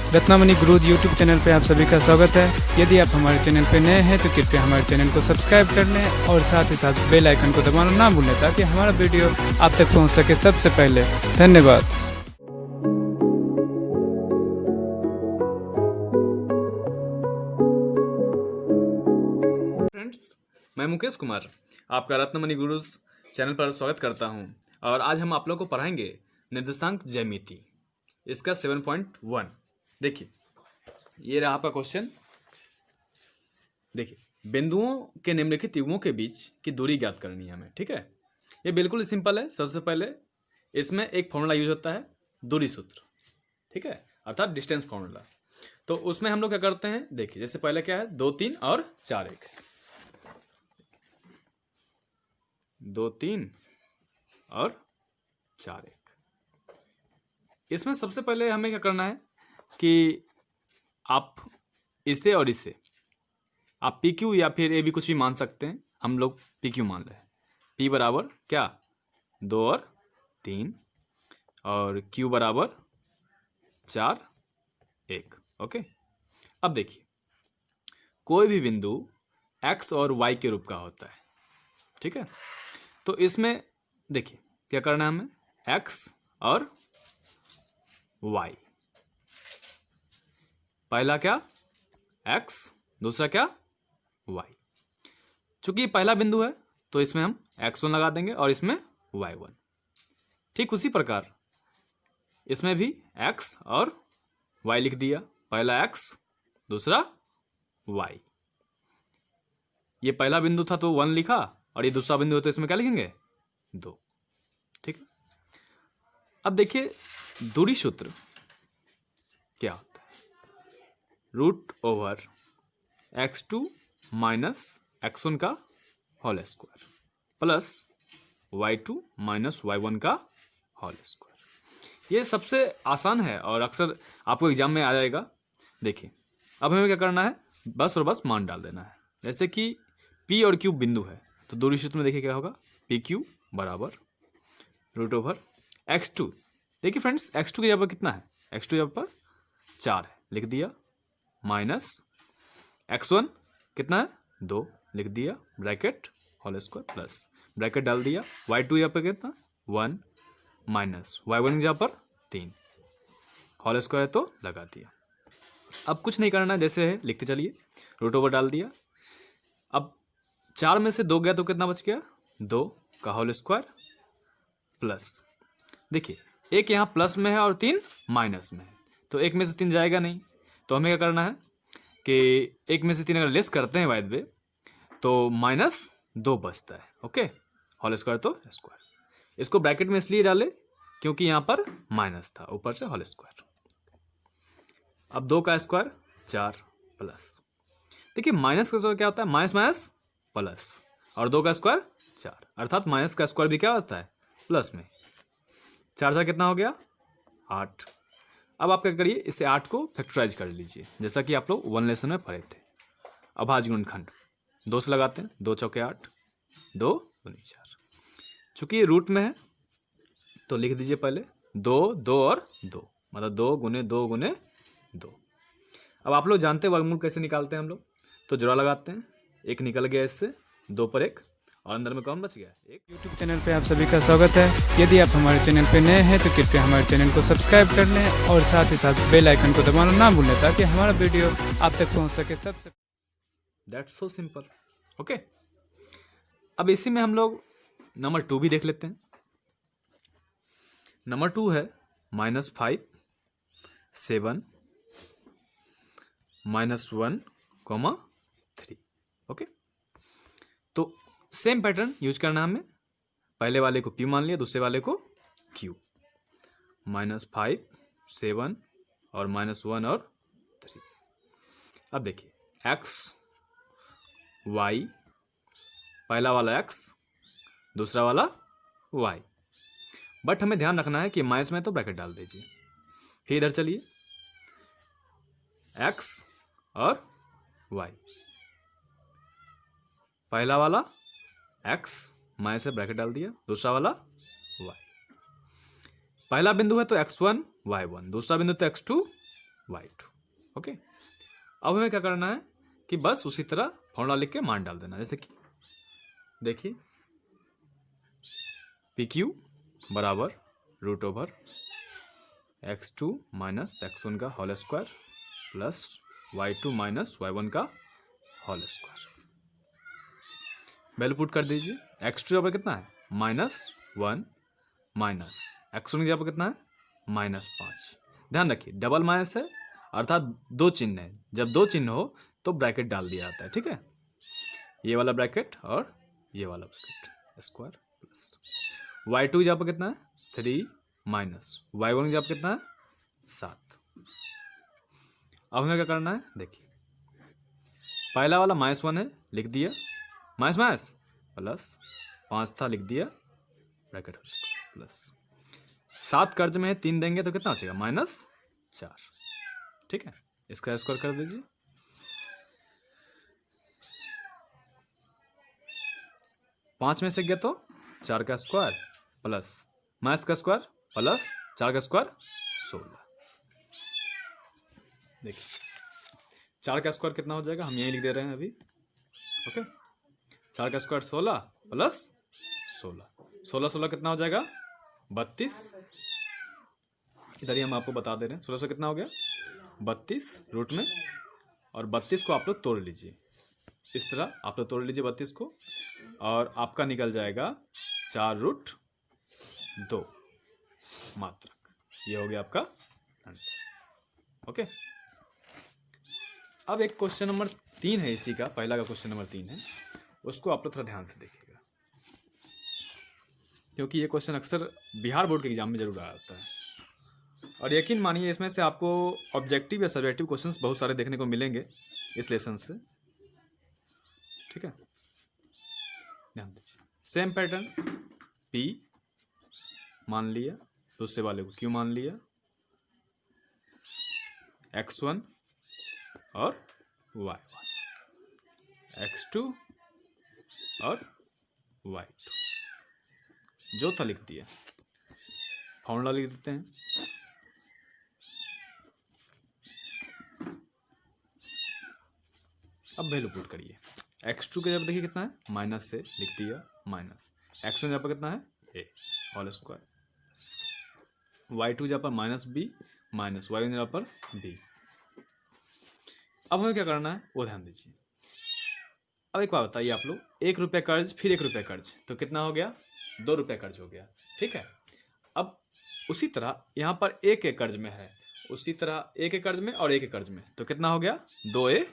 Ratnamani gurus YouTube channel पे आप सभी का स्वागत है। यदि आप हमारे चैनल पे नए हैं तो कृपया हमारे चैनल को सब्सक्राइब कर लें और साथ ही साथ बेल आइकन को दबाना ना भूलें ताकि हमारा वीडियो आप तक पहुंच सके सबसे पहले। धन्यवाद। फ्रेंड्स, मैं मुकेश कुमार आपका रत्नमणि गुरुज चैनल पर स्वागत करता हूं और आज हम आप लोगों को पढ़ाएंगे निर्देशांक ज्यामिति, इसका 7.1। देखिए, ये रहा आपका क्वेश्चन। देखिए, बिंदुओं के निम्नलिखित युग्मों के बीच की दूरी ज्ञात करनी है हमें। ठीक है, ये बिल्कुल सिंपल है। सबसे पहले इसमें एक फॉर्मूला यूज होता है, दूरी सूत्र। ठीक है, अर्थात डिस्टेंस फॉर्मूला। तो उसमें हम लोग क्या करते हैं, देखिए जैसे पहले क्या है, 2 3 और 4 1। 2 3 और 4 1। इसमें सबसे पहले हमें क्या करना है कि आप इसे और इसे आप पी क्यू या फिर ए भी कुछ भी मान सकते हैं। हम लोग पी क्यू मान रहे हैं। पी बराबर क्या, 2 और 3 और क्यू बराबर 4 1। ओके, अब देखिए, कोई भी बिंदु एक्स और वाई के रूप का होता है। ठीक है, तो इसमें देखिए क्या करना है हमें, एक्स और वाई। पहला क्या, x, दूसरा क्या, y। चूंकि पहला बिंदु है तो इसमें हम x1 लगा देंगे और इसमें y1। ठीक उसी प्रकार इसमें भी x और y लिख दिया। पहला x, दूसरा y। ये पहला बिंदु था तो 1 लिखा और ये दूसरा बिंदु है तो इसमें क्या लिखेंगे, 2। ठीक है, अब देखिए दूरी सूत्र क्या होता है, √x2 माइनस x1 का whole square plus y2 minus y1 का होल स्क्वायर। ये सबसे आसान है और अक्सर आपको एग्जाम में आ जाएगा। देखिए, अब हमें क्या करना है, बस और बस मान डाल देना है। जैसे कि p और q बिंदु है तो दूरी सूत्र में देखिए क्या होगा, pq बराबर √x2। देखिए फ्रेंड्स, x2 की जगह पर कितना है, x2 की जगह पर 4 है, लिख दिया, माइनस x1 कितना है, 2, लिख दिया, bracket whole square plus bracket डाल दिया, y2 यहाँ पर कितना, 1 माइनस y1 की जगह पर 3, होल स्क्वायर तो लगा दिया। अब कुछ नहीं करना है, जैसे है लिखते चलिए, √ओवर डाल दिया। अब 4 में से 2 गया तो कितना बच गया, 2 का होल स्क्वायर प्लस, देखिए एक यहाँ प्लस में है और 3 माइनस में है तो एक में से 3 जाएगा नहीं, तो हमें क्या करना है कि एक में से 3 अगर लेस करते हैं बाय द वे तो -2 बचता है। ओके, होल स्क्वायर तो स्क्वायर। इसको ब्रैकेट में इसलिए डाले क्योंकि यहाँ पर माइनस था, ऊपर से होल स्क्वायर। अब 2 का स्क्वायर 4 प्लस, देखिए माइनस का स्क्वायर क्या होता है, माइनस माइनस प्लस, और 2 का स्क्वायर 4, अर्थात माइनस का स्क्वायर भी क्या होता है, प्लस में। 4 4 कितना हो गया, 8। अब आप क्या करिए, इसे 8 को फैक्टराइज कर लीजिए, जैसा कि आप लोग 1 लेसन में पढ़े थे। अभाज्य गुणनखंड 2 से लगाते हैं, 2 चौके 8, 2 दूनी 4। चूंकि ये रूट में है तो लिख दीजिए पहले 2 2 और 2, मतलब 2 गुने 2 गुने 2। अब आप लोग जानते हैं वर्गमूल कैसे निकालते हैं हम लोग, तो जोड़ा लगाते हैं, 1 निकल गया इससे, 2 पर 1 और अंदर में कौन बच गया, 1। यूट्यूब चैनल पे आप सभी का स्वागत है। यदि आप हमारे चैनल पे नए हैं तो कृपया हमारे चैनल को सब्सक्राइब कर लें और साथ ही साथ बेल आइकन को दबाना ना भूलें ताकि हमारा वीडियो आप तक पहुंच सके सबसे। That's so simple. ओके, अब इसी में हम लोग नंबर 2 भी देख लेते हैं। नंबर 2 है -5 7 -1, 3। ओके, तो सेम पैटर्न यूज करना हमें, पहले वाले को P मान लिया, दूसरे वाले को Q। -5 7 और -1 और 3। अब देखिए x y, पहला वाला x, दूसरा वाला y, बट हमें ध्यान रखना है कि माइनस में तो ब्रैकेट डाल दीजिए। फिर इधर चलिए, x और y, पहला वाला x माइनस से ब्रैकेट डाल दिया, दूसरा वाला y। पहला बिंदु है तो x1 y1, दूसरा बिंदु तो x2 y2। ओके, अब हमें क्या करना है कि बस उसी तरह फॉर्मूला लिख के मान डाल देना। जैसे कि देखिए PQ बराबर root over x2 minus x1 का whole square plus y2 minus y1 का होल स्क्वायर। वैल्यू पुट कर दीजिए। x2 यहाँ पर कितना है -1 माइनस x1 यहाँ पर कितना है -5। ध्यान रखिए डबल माइनस है अर्थात दो चिन्ह है, जब दो चिन्ह हो तो ब्रैकेट डाल दिया जाता है। ठीक है, ये वाला ब्रैकेट और ये वाला ब्रैकेट स्क्वायर प्लस y2 यहाँ पर कितना है 3 माइनस y1 यहाँ पर कितना है 7। अब हमें क्या करना है देखिए, पहला वाला -1 है लिख दिया, माइनस माइनस प्लस 5 था लिख दिया ब्रैकेट प्लस 7 कर्ज में है 3 देंगे तो कितना बचेगा -4। ठीक है, इसका स्क्वायर कर दीजिए। पांच में से गया तो 4 का स्क्वायर प्लस माइनस का स्क्वायर प्लस 4 का स्क्वायर 16। देखिए 4 का स्क्वायर कितना हो जाएगा, हम यही लिख दे रहे हैं अभी। ओके, 4 का स्क्वायर 16 प्लस 16 कितना हो जाएगा 32। इधर ही हम आपको बता दे रहे हैं 1600 कितना हो गया 32 रूट में, और 32 को आप लोग तोड़ लीजिए इस तरह, आप लोग तोड़ लीजिए 32 को और आपका निकल जाएगा 4√2 मात्रक। ये हो गया आपका आंसर। ओके, अब एक क्वेश्चन नंबर 3 है इसी का, पहला का क्वेश्चन नंबर 3 है, उसको आप लोग थोड़ा ध्यान से देखिएगा क्योंकि ये क्वेश्चन अक्सर बिहार बोर्ड के एग्जाम में जरूर आता है। और यकीन मानिए इसमें से आपको ऑब्जेक्टिव या सब्जेक्टिव क्वेश्चंस बहुत सारे देखने को मिलेंगे इस लेसन से। ठीक है, ध्यान दीजिए। सेम पैटर्न P मान लिया, दूसरे वाले को Q मान लिया, x1 और y1, x2 और y2 जो था लिख दिया। फॉर्मूला लिख देते हैं। अब वैल्यू पुट करिए। x2 के जब देखिए कितना है माइनस से लिख दिया माइनस, x1 जहाँ पर कितना है a होल स्क्वायर, y2 जहाँ पर -b माइनस y1 जहाँ पर b। अब हमें क्या करना है वो ध्यान दीजिए। अब एक बात बताइए आप लोग, 1 रुपये कर्ज फिर 1 रुपये कर्ज तो कितना हो गया 2 रुपये कर्ज हो गया। ठीक है, अब उसी तरह यहाँ पर 1 कर्ज में है, उसी तरह 1 कर्ज में और 1 कर्ज में तो कितना हो गया 2a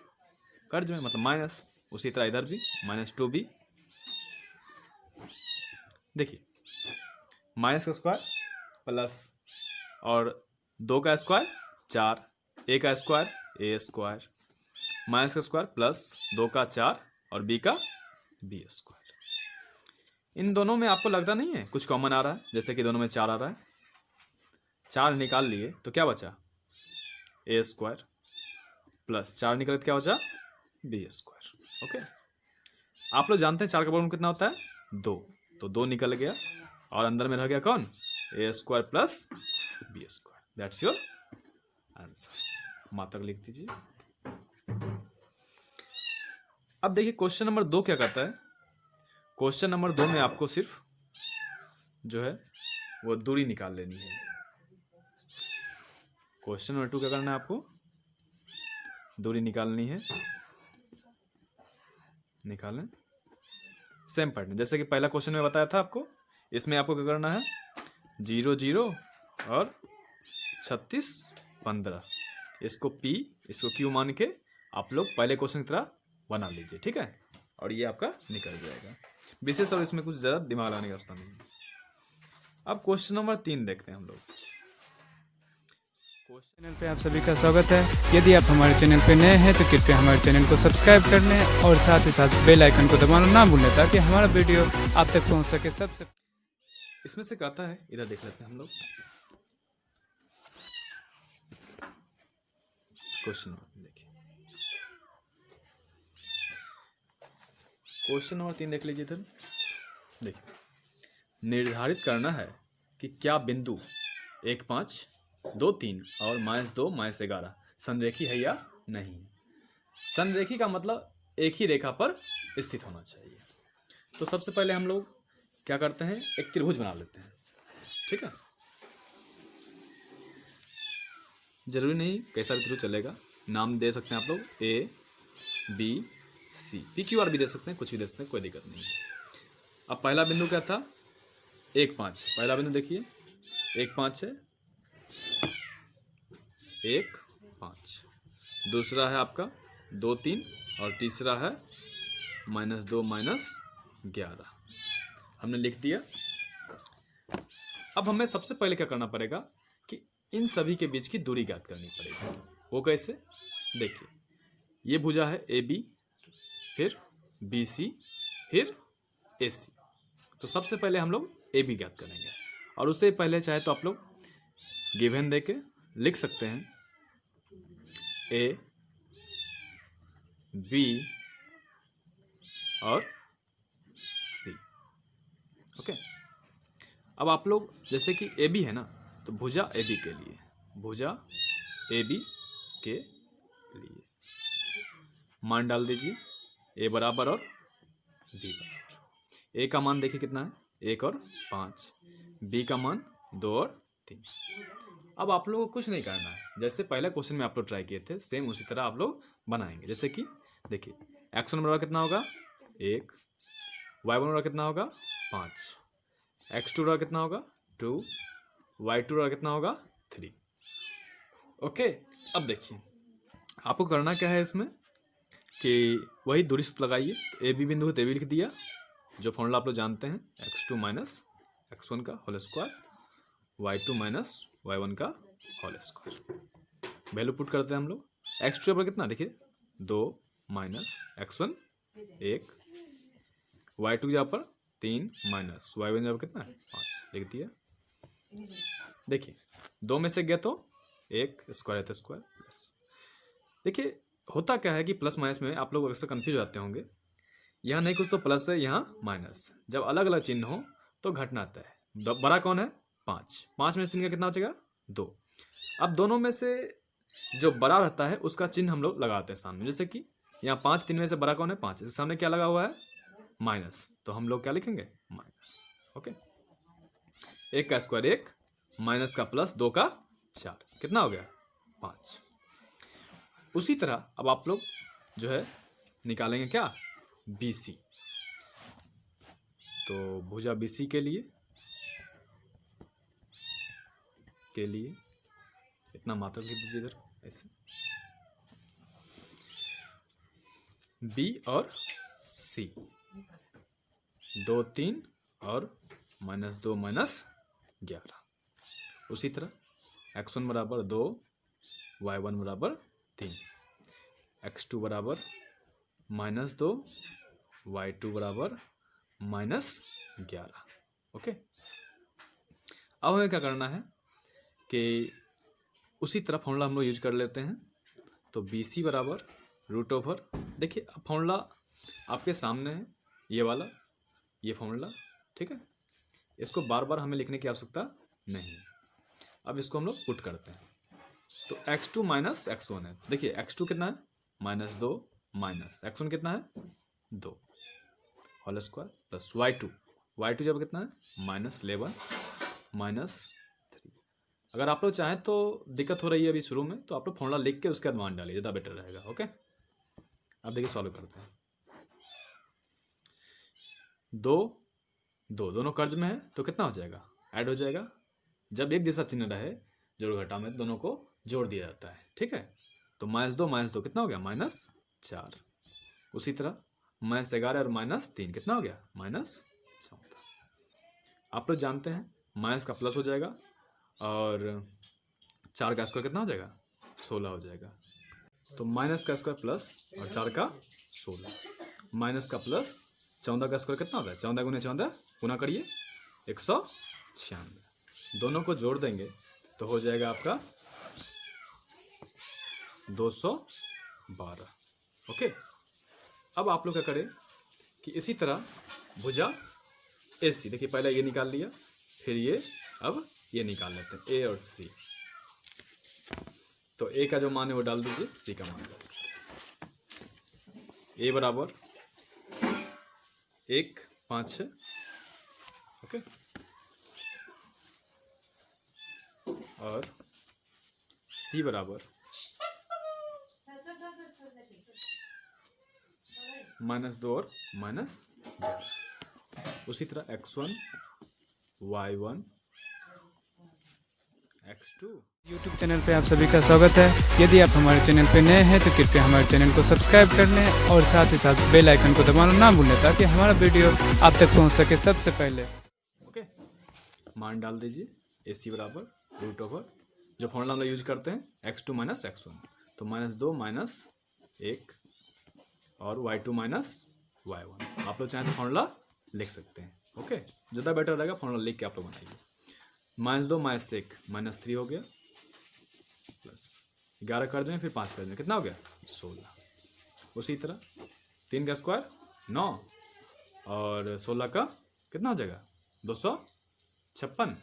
कर्ज में, मतलब माइनस। उसी तरह इधर भी -2b। देखिए माइनस का स्क्वायर प्लस और 2 का स्क्वायर 4, a का स्क्वायर a स्क्वायर, माइनस का स्क्वायर प्लस 2 का 4 और b का b स्क्वायर। इन दोनों में आपको लगता नहीं है कुछ कॉमन आ रहा है, जैसे कि दोनों में 4 आ रहा है, 4 निकाल लिए तो क्या बचा a स्क्वायर प्लस 4 निकले तो क्या बचा b स्क्वायर। ओके, आप लोग जानते हैं 4 का वर्गमूल कितना होता है 2, तो 2 निकल गया और अंदर में रह गया कौन a square plus b square. That's your answer. मात्रक लिख दीजिए। अब देखिए क्वेश्चन नंबर 2 क्या कहता है। क्वेश्चन नंबर 2 में आपको सिर्फ जो है वो दूरी निकाल लेनी है। क्वेश्चन नंबर 2 क्या करना है आपको दूरी निकालनी है, निकालें। सेम पैटर्न जैसे कि पहला क्वेश्चन में बताया था आपको, इसमें आपको क्या करना है 0 0 और 36 15, इसको P इसको Q मान के आप लोग पहले क्वेश्चन की तरह बना लीजिए। ठीक है, और ये आपका निकल जाएगा। विशेष और इसमें कुछ ज़्यादा दिमाग लगाने की आवश्यकता नहीं है। अब क्वेश्चन नंबर 3 देखते हैं हम लोग। चैनल पे आप सभी का स्वागत है। यदि आप हमारे चैनल पे नए हैं तो कृपया हमारे चैनल को सब्सक्राइब कर लें और साथ ही साथ बेल आइकन को दबाना ना भूलें ताकि हमारा वीडियो आप तक पहुंच सके सबसे। इसमें से कहता है, इधर देख लेते हैं हम लोग क्वेश्चन नंबर देखिए। क्वेश्चन नंबर 3 देख लीजिए। इधर देखिए निर्धारित करना है कि क्या बिंदु 1 5 2 3 और -2 -11 संरेखी है या नहीं। संरेखी का मतलब एक ही रेखा पर स्थित होना चाहिए। तो सबसे पहले हम लोग क्या करते हैं, एक त्रिभुज बना लेते हैं, ठीक है। जरूरी नहीं कैसा भी त्रिभुज चलेगा, नाम दे सकते हैं आप लोग, A B C, P Q R भी दे सकते हैं, कुछ भी दे सकते हैं, कोई दिक्कत नहीं है। अब पहला बिंदु क्या था, 1 5, पहला बिंदु देखिए 1 5 है, 1 5, दूसरा है आपका 2 3 और तीसरा है -2 -11, हमने लिख दिया। अब हमें सबसे पहले क्या करना पड़ेगा कि इन सभी के बीच की दूरी ज्ञात करनी पड़ेगी। वो कैसे, देखिए ये भुजा है ए बी, फिर बी सी, फिर ए सी। तो सबसे पहले हम लोग ए बी ज्ञात करेंगे, और उससे पहले चाहे तो आप लोग गिवन दे के लिख सकते हैं ए बी और सी, ओके। अब आप लोग जैसे कि ए बी है ना, तो भुजा ए बी के लिए, भुजा ए बी के लिए मान डाल दीजिए, ए बराबर और बी बराबर। ए का मान देखिए कितना है, 1 और 5, बी का मान 2 और 3। अब आप लोगों को कुछ नहीं करना है, जैसे पहले क्वेश्चन में आप लोग ट्राई किए थे सेम उसी तरह आप लोग बनाएंगे। जैसे कि देखिए x1 बराबर कितना होगा 1, y1 बराबर कितना होगा 5, x2 बराबर कितना होगा 2, y2 बराबर कितना होगा 3, ओके। अब देखिए आपको करना क्या है इसमें कि वही दूरी सूत्र लगाइए। तो ए बी बिंदु है तो ए बी लिख दिया, जो फॉर्मूला आप लोग जानते हैं, x2 माइनस x1 का whole square, y2 minus y1 का होल स्क्वायर। वैल्यू पुट करते हैं हम लोग। x2 पर कितना देखिए 2 माइनस x1 1, y2 की जगह पर 3 माइनस y1 जगह पर कितना है 5 लिख दिया। देखिए 2 में से गया तो 1 स्क्वायर है तो स्क्वायर प्लस। देखिए होता क्या है कि प्लस माइनस में आप लोग अक्सर कंफ्यूज होते होंगे, यहाँ नहीं कुछ तो प्लस है, यहाँ माइनस। जब अलग अलग चिन्ह हो तो घटना आता है। बड़ा कौन है 5, 5 में से 3 का कितना बचेगा 2। अब दोनों में से जो बड़ा रहता है उसका चिन्ह हम लोग लगाते हैं सामने। जैसे कि यहाँ 5, 3 में से बड़ा कौन है 5, इसके सामने क्या लगा हुआ है माइनस, तो हम लोग क्या लिखेंगे माइनस, ओके। 1 का स्क्वायर 1, माइनस का प्लस 2 का 4, कितना हो गया 5। उसी तरह अब आप लोग जो है निकालेंगे क्या BC। तो भुजा BC के लिए इतना मात्रा लिख दीजिए इधर ऐसे, B और C 2 3 और -2 -11। उसी तरह x1 बराबर 2, y1 बराबर 3, x2 बराबर -2, y2 बराबर -11, ओके। अब हमें क्या करना है कि उसी तरह फॉर्मूला हम लोग यूज कर लेते हैं। तो BC बराबर √, देखिए अब फॉर्मूला आपके सामने है, ये वाला, ये फॉर्मूला, ठीक है। इसको बार बार हमें लिखने की आवश्यकता नहीं। अब इसको हम लोग पुट करते हैं। तो x2 माइनस x1 है, देखिए x2 कितना है -2 माइनस x1 कितना है 2 होल स्क्वायर प्लस y2 जब कितना है -11 -3। अगर आप लोग चाहें तो दिक्कत हो रही है अभी शुरू में, तो आप लोग फॉर्मूला लिख के उसके बाद मान डालिए, ज़्यादा बेटर रहेगा, ओके। अब देखिए सॉल्व करते हैं। 2 2 दोनों कर्ज में है तो कितना हो जाएगा ऐड हो जाएगा। जब एक जैसा चिन्ह रहे जोड़ घटा में दोनों को जोड़ दिया जाता है, ठीक है। तो -2 कितना हो गया -4। उसी तरह -11 और -3 कितना हो गया -14। आप लोग जानते हैं माइनस का प्लस हो जाएगा और 4 का स्क्वायर कितना हो जाएगा 16 हो जाएगा। तो माइनस का स्क्वायर प्लस और 4 का 16, माइनस का प्लस 14 का स्क्वायर कितना होता है 14 गुने 14 गुना करिए 196, दोनों को जोड़ देंगे तो हो जाएगा आपका 212, ओके। अब आप लोग क्या करें कि इसी तरह भुजा AC, देखिए पहले ये निकाल लिया, फिर ये, अब ये निकाल लेते हैं A और C। तो ए का जो मान है वो डाल दीजिए, सी का मान डाल दीजिए। ए बराबर 1 5 6, ओके, और सी बराबर -2 और -11। उसी तरह x1 y1 x2। YouTube channel पे आप सभी का स्वागत है। यदि आप हमारे चैनल पे नए हैं तो कृपया हमारे चैनल को सब्सक्राइब कर लें और साथ ही साथ बेल आइकन को दबाना ना भूलें ताकि हमारा वीडियो आप तक पहुंच सके सबसे पहले। ओके, मान डाल दीजिए, ए सी बराबर √, जो फॉर्मूला हम लोग यूज करते हैं x2 - x1, तो -2 -1 और y2 - y1। आप लोग चाहें तो फॉर्मूला लिख सकते हैं। ओके, ज़्यादा बेटर रहेगा फॉर्मूला लिख के आप लोग बनाइए। -2 -1 -3 हो गया, प्लस 11 कर दें, फिर 5 कर दें, कितना हो गया 16। उसी तरह 3 का स्क्वायर 9 और 16 का कितना हो जाएगा 256।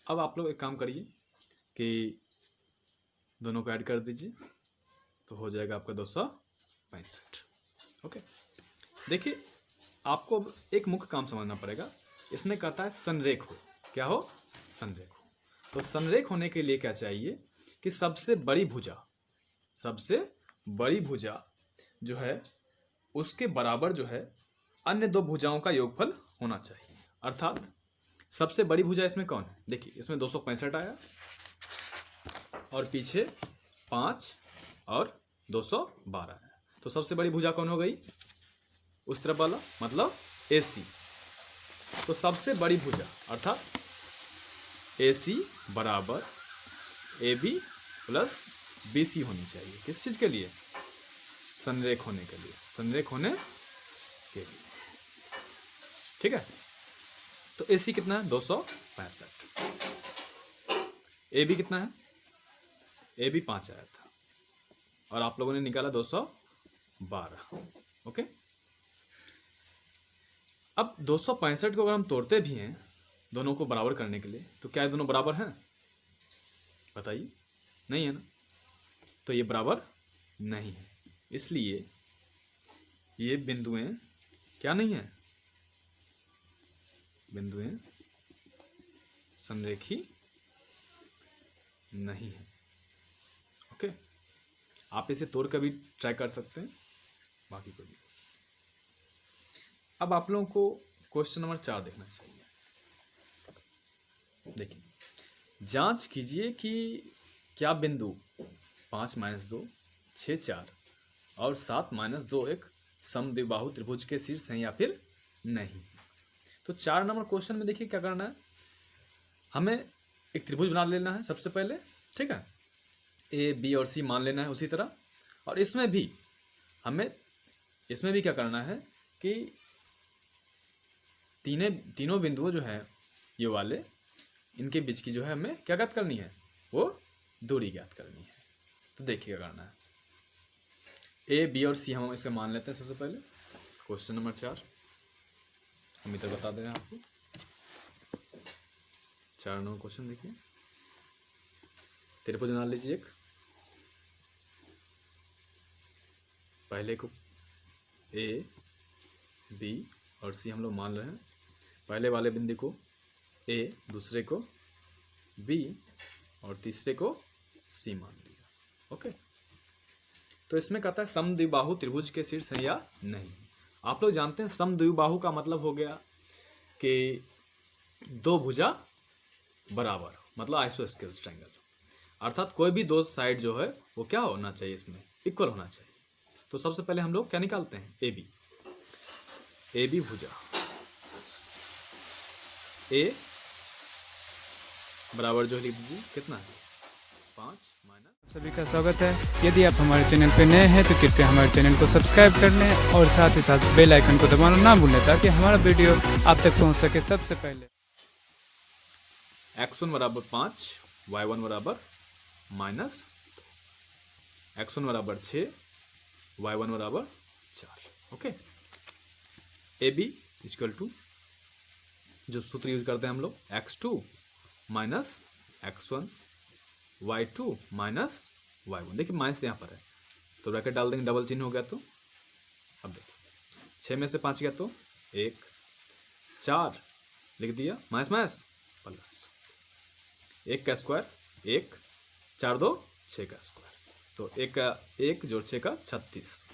अब आप लोग एक काम करिए कि दोनों को ऐड कर दीजिए, तो हो जाएगा आपका 265। ओके, देखिए आपको अब एक मुख्य काम समझना पड़ेगा। इसमें कहता है संरेख हो, क्या हो, संरेख हो। तो संरेख होने के लिए क्या चाहिए कि सबसे बड़ी भुजा जो है उसके बराबर जो है अन्य दो भुजाओं का योगफल होना चाहिए। अर्थात सबसे बड़ी भुजा इसमें कौन है, देखिए इसमें 265 आया और पीछे 5 और 212 है, तो सबसे बड़ी भुजा कौन हो गई, उस तरफ वाला, मतलब AC। तो सबसे बड़ी भुजा अर्थात AC बराबर AB प्लस BC होनी चाहिए। किस चीज के लिए, संरेख होने के लिए, संरेख होने के लिए, ठीक है। तो AC कितना है 265, AB कितना है, AB 5 आया था और आप लोगों ने निकाला 212। ओके, अब 265 को अगर हम तोड़ते भी हैं दोनों को बराबर करने के लिए, तो क्या ये दोनों बराबर हैं, बताइए, नहीं है ना, तो ये बराबर नहीं है। इसलिए ये बिंदुएं क्या नहीं है, बिंदुएं संरेखी नहीं है। ओके, आप इसे तोड़ कर भी ट्राई कर सकते हैं, बाकी को भी। अब आप लोगों को क्वेश्चन नंबर 4 देखना चाहिए। देखिए, जांच कीजिए कि क्या बिंदु 5 - 2 6 4 और 7 - 2 एक समद्विबाहु त्रिभुज के शीर्ष हैं या फिर नहीं। तो 4 नंबर क्वेश्चन में देखिए क्या करना है, हमें एक त्रिभुज बना लेना है सबसे पहले, ठीक है, A B और C मान लेना है उसी तरह। और इसमें भी क्या करना है कि तीनों बिंदुओं जो है ये वाले, इनके बीच की जो है हमें क्या ज्ञात करनी है, वो दूरी ज्ञात करनी है। तो देखिए क्या करना है, A B और C हम इसका मान लेते हैं सबसे पहले। क्वेश्चन नंबर 4 हम इधर बता दे रहे हैं आपको। 4 नंबर क्वेश्चन देखिए, त्रिभुज बना लीजिए एक, पहले को A B और C हम लोग मान रहे हैं, पहले वाले बिंदु को A, दूसरे को B और तीसरे को C मान लिया। ओके, तो इसमें कहता है समद्विबाहु त्रिभुज के शीर्ष है या नहीं। आप लोग जानते हैं समद्विबाहु का मतलब हो गया कि दो भुजा बराबर, मतलब आइसोस्केल्स ट्रायंगल, अर्थात कोई भी दो साइड जो है वो क्या होना चाहिए, इसमें इक्वल होना चाहिए। तो सबसे पहले हम लोग क्या निकालते हैं, AB भुजा A बराबर जो लिख दीजिए कितना है 5 - सभी का स्वागत है। यदि आप हमारे चैनल पे नए हैं तो कृपया हमारे चैनल को सब्सक्राइब कर लें और साथ ही साथ बेल आइकन को दबाना ना भूलें ताकि हमारा वीडियो आप तक पहुंच सके सबसे पहले। x1 बराबर 5, y1 बराबर -x1 बराबर 6, y1 बराबर 4। ओके, AB इक्वल टू जो सूत्र यूज करते हैं हम लोग x2 minus x1 y2 minus y1। देखिए माइनस यहाँ पर है तो ब्रैकेट डाल देंगे, डबल चिन्ह हो गया। तो अब देखिए 6 में से 5 गया तो 1, 4 लिख दिया, माइनस माइनस प्लस, 1 का स्क्वायर 1, 4 2 6 का स्क्वायर, तो 1 का 1 जोड़ 6 का 36,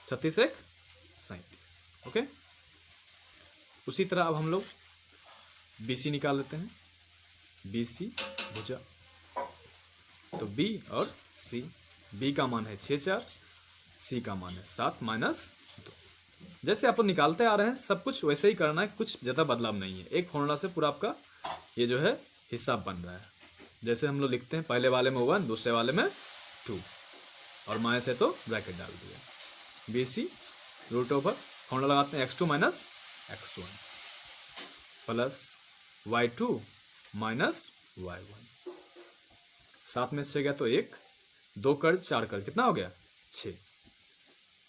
36 1 37। ओके, उसी तरह अब हम लोग BC निकाल लेते हैं। BC भुजा, तो B और C, B का मान है 6 4, C का मान है 7 माइनस 2। जैसे आप लोग निकालते आ रहे हैं सब कुछ वैसे ही करना है, कुछ ज़्यादा बदलाव नहीं है। एक फॉर्मूला से पूरा आपका ये जो है हिसाब बन रहा है। जैसे हम लोग लिखते हैं पहले वाले में 1, दूसरे वाले में 2 और माइनस है तो ब्रैकेट डाल दिया। BC रूट ओवर फॉर्मूला लगाते हैं x2 minus x1 plus y2 minus y1। 7 में 6 गया तो 1, 2 कर 4 कर कितना हो गया 6।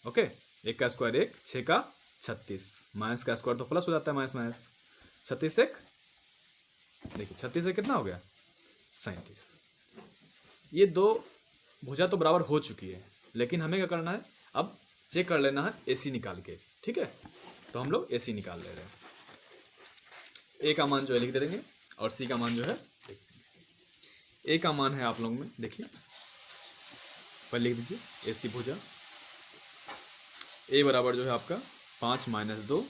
ओके, 1 का स्क्वायर 1, 6 का 36, माइनस का स्क्वायर तो प्लस हो जाता है, माइनस माइनस 36 1, देखिए 36 से कितना हो गया 37। ये दो भुजा तो बराबर हो चुकी है, लेकिन हमें क्या करना है अब चेक कर लेना है AC निकाल के। ठीक है, तो हम लोग AC निकाल ले रहे हैं। A का मान जो है लिख दे देंगे और C का मान जो है लिख देंगे। A का मान है आप लोग में देखिए पर लिख दीजिए AC भुजा, A बराबर जो है आपका 5 माइनस 2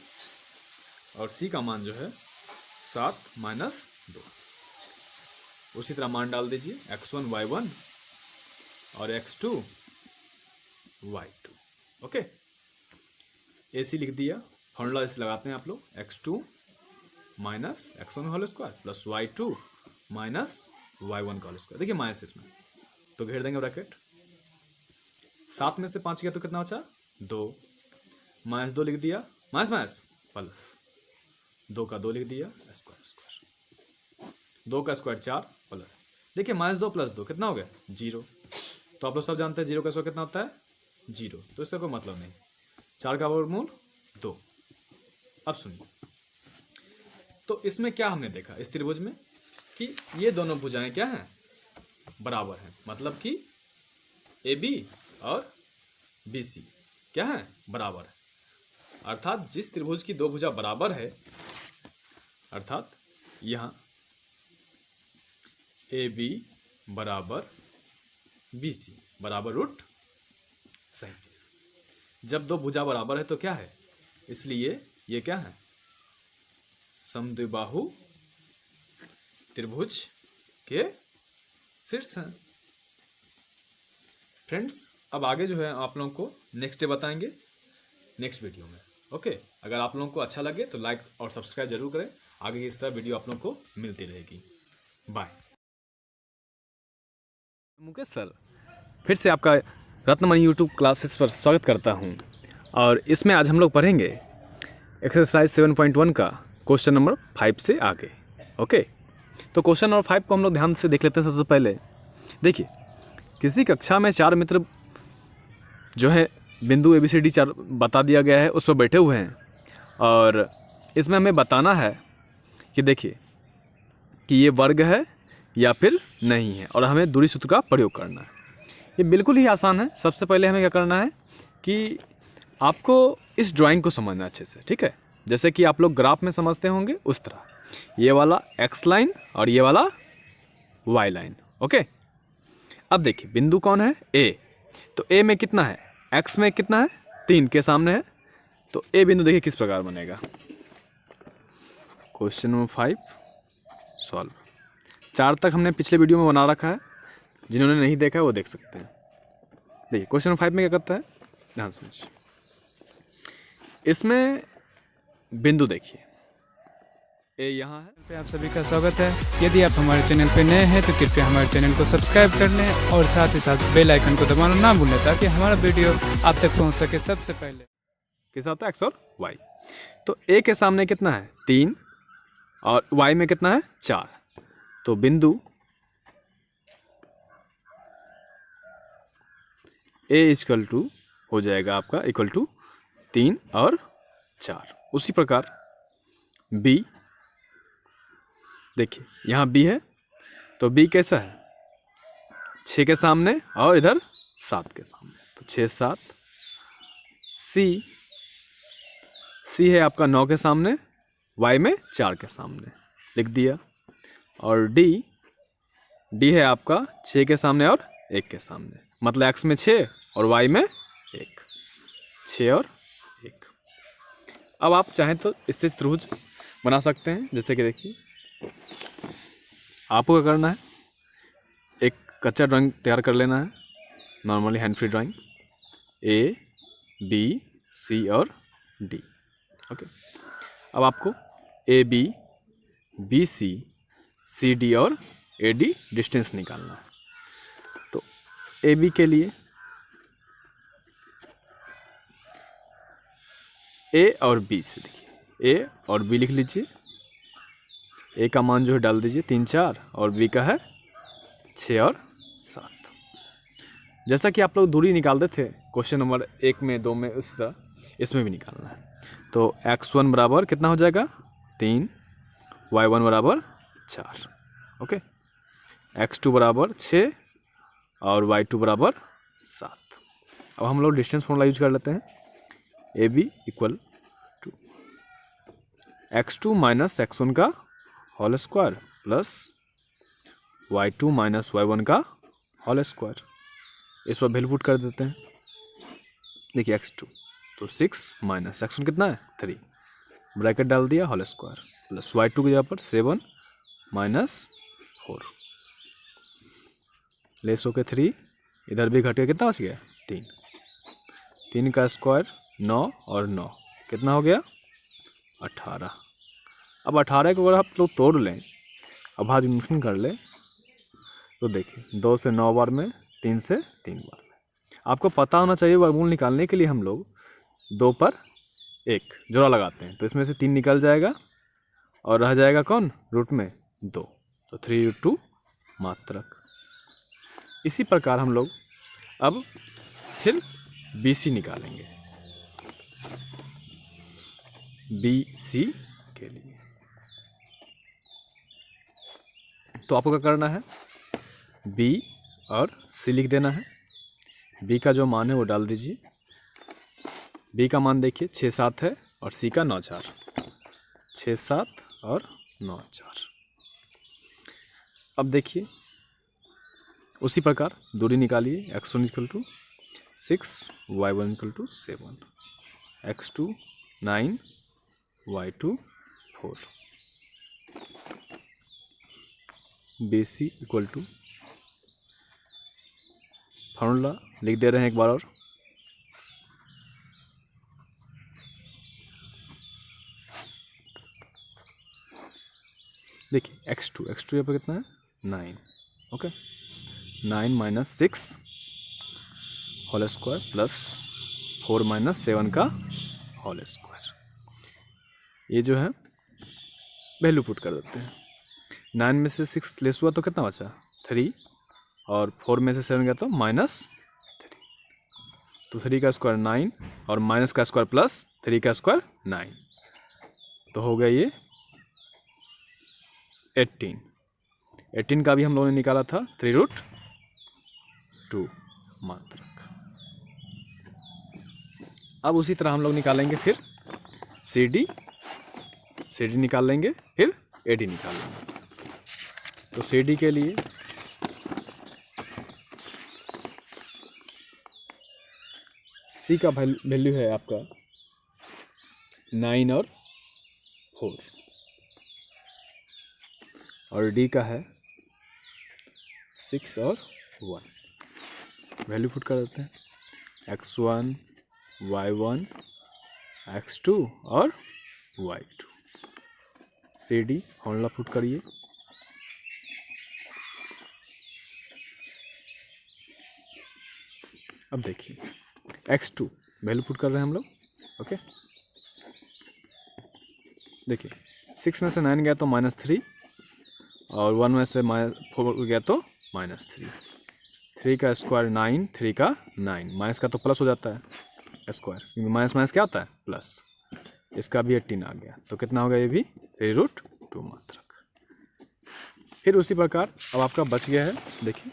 और C का मान जो है 7 माइनस 2। उसी तरह मान डाल दीजिए x1 y1 और x2 y2। ओके, AC लिख दिया, फॉर्मूला इसे लगाते हैं आप लोग, x2 minus x1 whole square plus y2 minus y1 का होल स्क्वायर। देखिए माइनस इसमें तो घेर देंगे ब्रैकेट। 7 में से 5 गया तो कितना बचा 2, माइनस 2 लिख दिया, माइनस माइनस प्लस 2 का 2 लिख दिया, स्क्वायर स्क्वायर 2 का स्क्वायर 4 प्लस, देखिए माइनस 2 प्लस 2 कितना हो गया 0। तो आप लोग सब जानते हैं 0 का स्क्वायर कितना होता है 0, तो इससे कोई मतलब नहीं। 4 का वर्गमूल 2। अब सुनिए, तो इसमें क्या हमने देखा इस त्रिभुज में कि ये दोनों भुजाएं क्या हैं बराबर हैं, मतलब कि AB और BC क्या है बराबर है। अर्थात जिस त्रिभुज की दो भुजा बराबर है, अर्थात यहाँ AB बराबर BC बराबर रूट 37। जब दो भुजा बराबर है तो क्या है, इसलिए ये क्या है समद्विबाहु त्रिभुज के शीर्ष हैं। फ्रेंड्स, अब आगे जो है आप लोगों को नेक्स्ट डे बताएंगे नेक्स्ट वीडियो में। ओके, अगर आप लोगों को अच्छा लगे तो लाइक और सब्सक्राइब जरूर करें। आगे की इस तरह वीडियो आप लोगों को मिलती रहेगी। बाय। मुकेश सर, फिर से आपका रत्नमणि यूट्यूब क्लासेस पर स्वागत करता हूं और इसमें आज हम लोग पढ़ेंगे एक्सरसाइज 7.1 का क्वेश्चन नंबर 5 से आगे। ओके, तो क्वेश्चन नंबर 5 को हम लोग ध्यान से देख लेते हैं। सबसे पहले देखिए, किसी कक्षा में 4 मित्र जो है बिंदु ABCD 4 बता दिया गया है, उस पर बैठे हुए हैं और इसमें हमें बताना है कि देखिए कि ये वर्ग है या फिर नहीं है और हमें दूरी सूत्र का प्रयोग करना है। ये बिल्कुल ही आसान है। सबसे पहले हमें क्या करना है कि आपको इस ड्राइंग को समझना अच्छे से, ठीक है। जैसे कि आप लोग ग्राफ में समझते होंगे उस तरह, ये वाला x लाइन और ये वाला y लाइन। ओके, अब देखिए बिंदु कौन है A, तो A में कितना है, x में कितना है 3 के सामने है, तो A बिंदु देखिए किस प्रकार बनेगा। Question number 5 solve. 4 तक हमने पिछले वीडियो में बना रखा है, जिन्होंने नहीं देखा है वो देख सकते हैं। देखिए क्वेश्चन नंबर 5 में क्या करता है, ध्यान समझिए। इसमें बिंदु देखिए ए यहाँ है। पे आप सभी का स्वागत है। यदि आप हमारे चैनल पे नए हैं तो कृपया हमारे चैनल को सब्सक्राइब कर लें और साथ ही साथ बेल आइकन को दबाना ना भूलें ताकि हमारा वीडियो आप तक पहुंच सके सबसे पहले। किस होता है x और y। तो a के सामने कितना है 3 और y में कितना है 4, तो बिंदु a इक्वल टू हो जाएगा आपका इक्वल टू 3 और 4। उसी प्रकार b देखिए यहाँ बी है, तो बी कैसा है, 6 के सामने और इधर 7 के सामने, तो 6 7। सी है आपका 9 के सामने, वाई में 4 के सामने, लिख दिया। और डी है आपका 6 के सामने और 1 के सामने, मतलब एक्स में 6 और वाई में 1, 6 और 1। अब आप चाहें तो इससे त्रिभुज बना सकते हैं, जैसे कि देखिए आपको क्या करना है, एक कच्चा ड्राइंग तैयार कर लेना है, normally hand free drawing, A B C और डी। ओके, अब आपको ए बी सी डी और ए डी डिस्टेंस निकालना है। तो ए बी के लिए ए और बी से देखिए, ए और बी लिख लीजिए। ए का मान जो है डाल दीजिए 3 4 और बी का है 6 और 7। जैसा कि आप लोग दूरी निकालते थे क्वेश्चन नंबर 1 में 2 में, उस तरह इसमें भी निकालना है। तो x1 बराबर कितना हो जाएगा 3, y1 बराबर 4। ओके, x2 बराबर 6 और y2 बराबर 7। अब हम लोग डिस्टेंस फॉर्मूला यूज कर लेते हैं, A B equal to x2 minus x1 का whole square plus y2 minus y1 का होल स्क्वायर। इस पर वैल्यू पुट कर देते हैं। देखिए x2 तो 6 माइनस x1 कितना है 3, ब्रैकेट डाल दिया, होल स्क्वायर प्लस y2 की जगह पर 7 माइनस 4, लेस होके 3, इधर भी घट के कितना बच गया 3, 3 का स्क्वायर 9 और 9 कितना हो गया 18। अब 18 को अगर आप लोग तोड़ लें और भाज्य कर लें तो देखिए 2 से 9 बार में, 3 से 3 बार में। आपको पता होना चाहिए वर्गमूल निकालने के लिए हम लोग 2 पर 1 जोड़ा लगाते हैं, तो इसमें से 3 निकल जाएगा और रह जाएगा कौन रूट में 2, तो 3√2 मात्रक। इसी प्रकार हम लोग अब फिर BC निकालेंगे, BC के लिए तो आपको क्या करना है, B और C लिख देना है। B का जो मान है वो डाल दीजिए। B का मान देखिए 6 7 है और C का 9 4, 6 7 और 9 4। अब देखिए उसी प्रकार दूरी निकालिए, x1 equal to 6, y1 equal to 7, x2 9, y2 4, BC equal to formula लिख दे रहे हैं एक बार और, देखिए x2 यहाँ पर कितना है 9, okay, 9 minus 6 whole square plus 4 minus 7 का होल स्क्वायर। ये जो है वैल्यू पुट कर देते हैं। 9 में से 6 लेस हुआ तो कितना बचा 3 और 4 में से 7 गया तो -3, तो 3 का स्क्वायर 9 और माइनस का स्क्वायर प्लस 3 का स्क्वायर 9, तो हो गया ये 18 का भी हम लोगों ने निकाला था 3√2 मात्रक। अब उसी तरह हम लोग निकालेंगे फिर CD निकाल लेंगे, फिर AD निकाल लेंगे। तो CD के लिए C का वैल्यू है आपका 9 और 4 और D का है 6 और 1। वैल्यू पुट कर देते हैं, x1 y1 x2 और y2। CD फॉर्मूला पुट करिए, अब देखिए x2 वैल्यू पुट कर रहे हैं हम लोग, ओके। देखिए 6 में से 9 गया तो -3 और 1 में से -4 गया तो -3, 3 का स्क्वायर 9, 3 का 9, माइनस का तो प्लस हो जाता है स्क्वायर, क्योंकि माइनस क्या होता है प्लस। इसका भी 18 आ गया, तो कितना हो गया ये भी 3√2 मात्रक। फिर उसी प्रकार अब आपका बच गया है, देखिए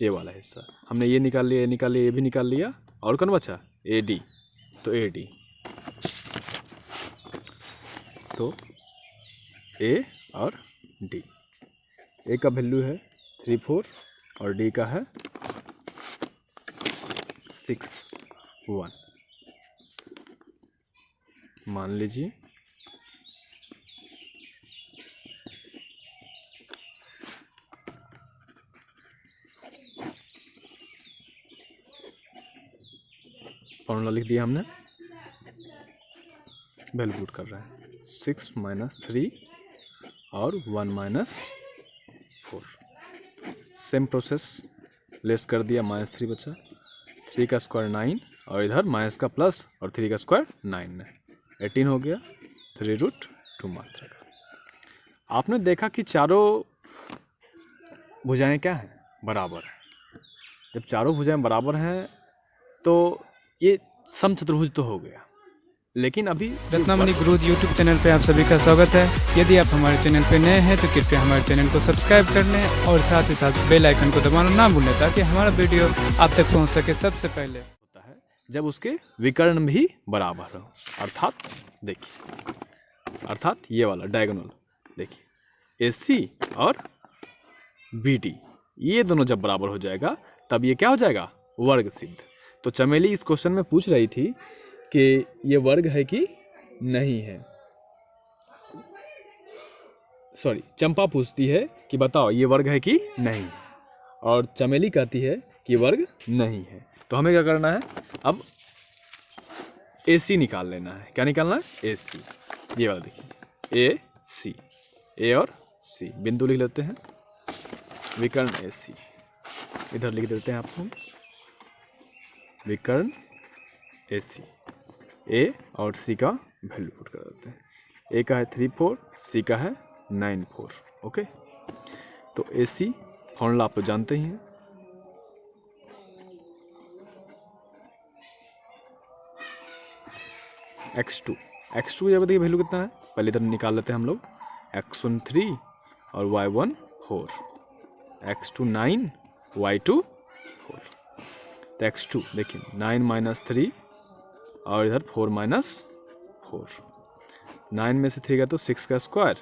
ये वाला हिस्सा हमने ये निकाल लिया, ये निकाल लिया, ये भी निकाल लिया, और कौन बचा, ए डी। तो ए डी, तो ए और डी, ए का वैल्यू है 3 4 और डी का है 6 1। मान लीजिए फॉर्मूला लिख दिया हमने, वैल्यू पुट कर रहे हैं 6 - 3 और 1 - 4। सेम प्रोसेस, लेस कर दिया, -3 बचा, 3 का स्क्वायर 9 और इधर माइनस का प्लस और 3 का स्क्वायर 9 है, 18 हो गया, 3√2 मात्रा का। आपने देखा कि चारों भुजाएं क्या हैं, बराबर हैं। जब चारों भुजाएं बराबर हैं तो ये समचतुर्भुज तो हो गया, लेकिन अभी रत्नामणि गुरुजी यूट्यूब चैनल पे आप सभी का स्वागत है। यदि आप हमारे चैनल पे नए हैं तो कृपया हमारे चैनल को सब्सक्राइब कर लें और साथ ही साथ बेल आइकन को दबाना ना भूलें ताकि हमारा वीडियो आप तक पहुंच सके सबसे पहले। होता है जब उसके विकर्ण भी बराबर हो, अर्थात देखिए, अर्थात ये वाला डायगोनल देखिए, AC और BD ये दोनों जब बराबर हो जाएगा तब ये क्या हो जाएगा, वर्ग सिद्ध। तो चमेली इस क्वेश्चन में पूछ रही थी कि ये वर्ग है कि नहीं है, सॉरी चंपा पूछती है कि बताओ ये वर्ग है कि नहीं, और चमेली कहती है कि वर्ग नहीं है। तो हमें क्या करना है, अब AC निकाल लेना है। क्या निकालना है, AC, ये वाला देखिए, AC, A और C बिंदु लिख लेते हैं, विकर्ण AC इधर लिख देते हैं आपको, विकर्ण AC, A और C का वैल्यू पुट कर देते हैं। A का है 3 4, C का है 9 4। ओके, तो AC फॉर्मूला आप लोग जानते ही हैं, x2 ये बताइए वैल्यू कितना है, पहले इधर निकाल लेते हैं हम लोग, x1 3 और y1 4, x2 9 y2 4। तो x2 देखिए 9 - 3 और इधर 4 - 4, 9 में से 3 गया तो 6 का स्क्वायर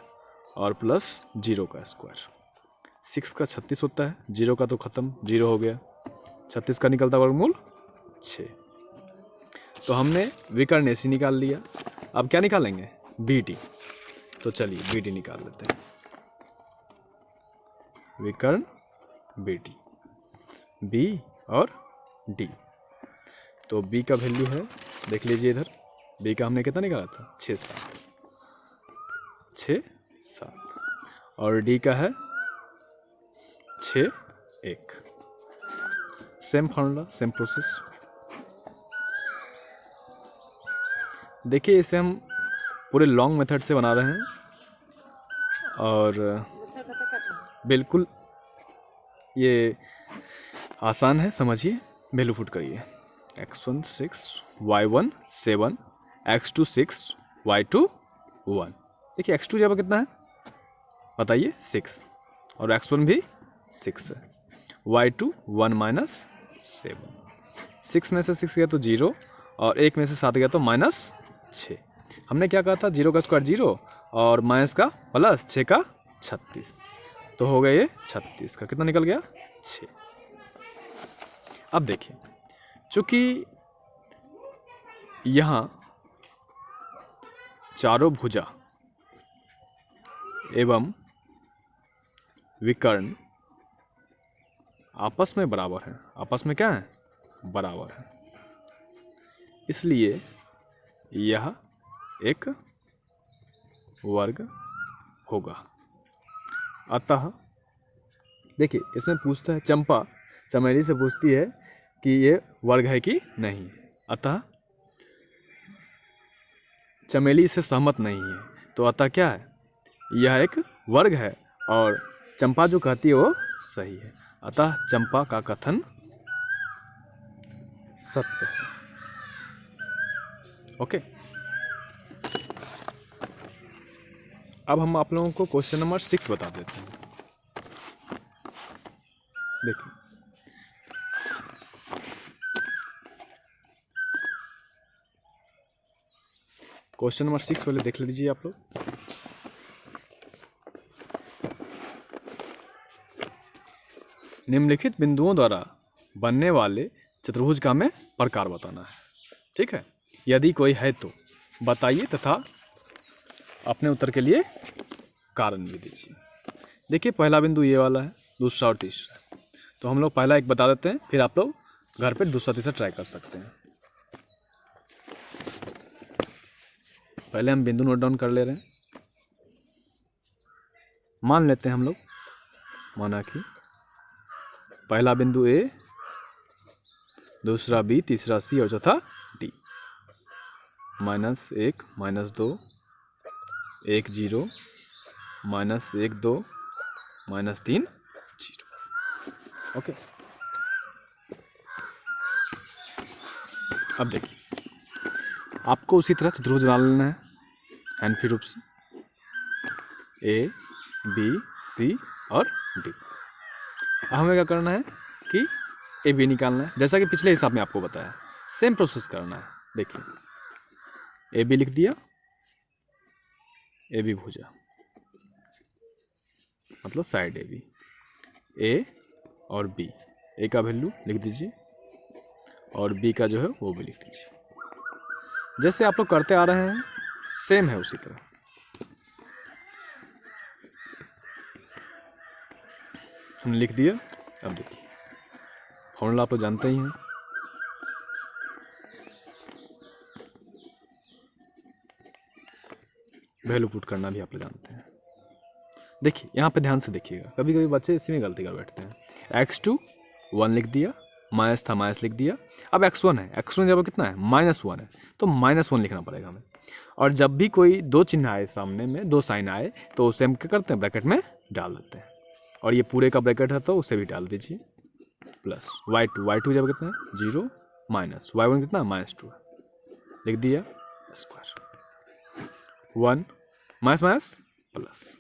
और प्लस 0 का स्क्वायर, 6 का 36 होता है, 0 का तो खत्म, 0 हो गया, 36 का निकलता वर्गमूल 6। तो हमने विकर्ण AC निकाल लिया, अब क्या निकालेंगे, BD। तो चलिए BD निकाल लेते हैं, विकर्ण BD, B और D। तो B का वैल्यू है, देख लीजिए इधर, B का हमने कितना निकाला था, 6 7 और D का है 6 1। Same formula, same process. देखिए इसे हम पूरे लॉन्ग मेथड से बना रहे हैं और बिल्कुल ये आसान है, समझिए, वैल्यू पुट करिए, x1 6 y1 7 x2 6 y2 1। देखिए x2 जब कितना है बताइए, 6, और x1 भी 6 है, y2 1 - 7, 6 में से 6 गया तो 0 और 1 में से 7 गया तो -6। हमने क्या कहा था, 0 का स्क्वायर 0 और माइनस का प्लस 6 का 36, तो हो गया ये 36 का कितना निकल गया, 6। अब देखिए, चूंकि यहाँ चारों भुजा एवं विकर्ण आपस में बराबर हैं, आपस में क्या है, बराबर है, इसलिए यह एक वर्ग होगा। अतः देखिए इसमें पूछता है, चंपा चमेली से पूछती है कि ये वर्ग है कि नहीं, अतः चमेली इससे सहमत नहीं है, तो अतः क्या है, यह एक वर्ग है और चंपा जो कहती है वो सही है, अतः चंपा का कथन सत्य है। ओके, अब हम आप लोगों को क्वेश्चन नंबर 6 बता देते हैं। देखिए क्वेश्चन नंबर 6 पहले देख लीजिए आप लोग। निम्नलिखित बिंदुओं द्वारा बनने वाले चतुर्भुज का हमें प्रकार बताना है। ठीक है, यदि कोई है तो बताइए तथा अपने उत्तर के लिए कारण भी दीजिए। देखिए पहला बिंदु ये वाला है, दूसरा और तीसरा, तो हम लोग पहला एक बता देते हैं, फिर आप लोग घर पे दूसरा तीसरा ट्राई कर सकते हैं। पहले हम बिंदु नोट डाउन कर ले रहे हैं। मान लेते हैं हम लोग, माना कि पहला बिंदु ए, दूसरा बी, तीसरा सी और चौथा डी। -1 -2 1 0 -1 2 -3 0। ओके, अब देखिए आपको उसी तरह चतुर्भुज बना लेना है हैंड रूप से, ए बी सी और डी। हमें क्या करना है कि ए बी निकालना है, जैसा कि पिछले हिसाब में आपको बताया, सेम प्रोसेस करना है। देखिए ए बी लिख दिया, ए बी भुजा मतलब साइड ए बी, ए और बी, ए का वैल्यू लिख दीजिए और बी का जो है वो भी लिख दीजिए। जैसे आप लोग करते आ रहे हैं सेम है उसी तरह। हमने लिख दिया। अब देखिए फॉर्मूला आप लोग जानते ही हैं, वैल्यू पुट करना भी आप लोग जानते हैं। देखिए यहाँ पे ध्यान से देखिएगा, कभी कभी बच्चे इसी में गलती कर बैठते हैं। x2 1 लिख दिया, माइनस था माइनस लिख दिया। अब x1 है, x1 जब कितना है -1 है, तो -1 लिखना पड़ेगा हमें। और जब भी कोई दो चिन्ह आए सामने में, दो साइन आए, तो उसे हम क्या करते हैं ब्रैकेट में डाल देते हैं। और ये पूरे का ब्रैकेट है तो उसे भी डाल दीजिए, प्लस y2 जब कितना है 0 माइनस y1 कितना -2 लिख दिया, square 1 minus plus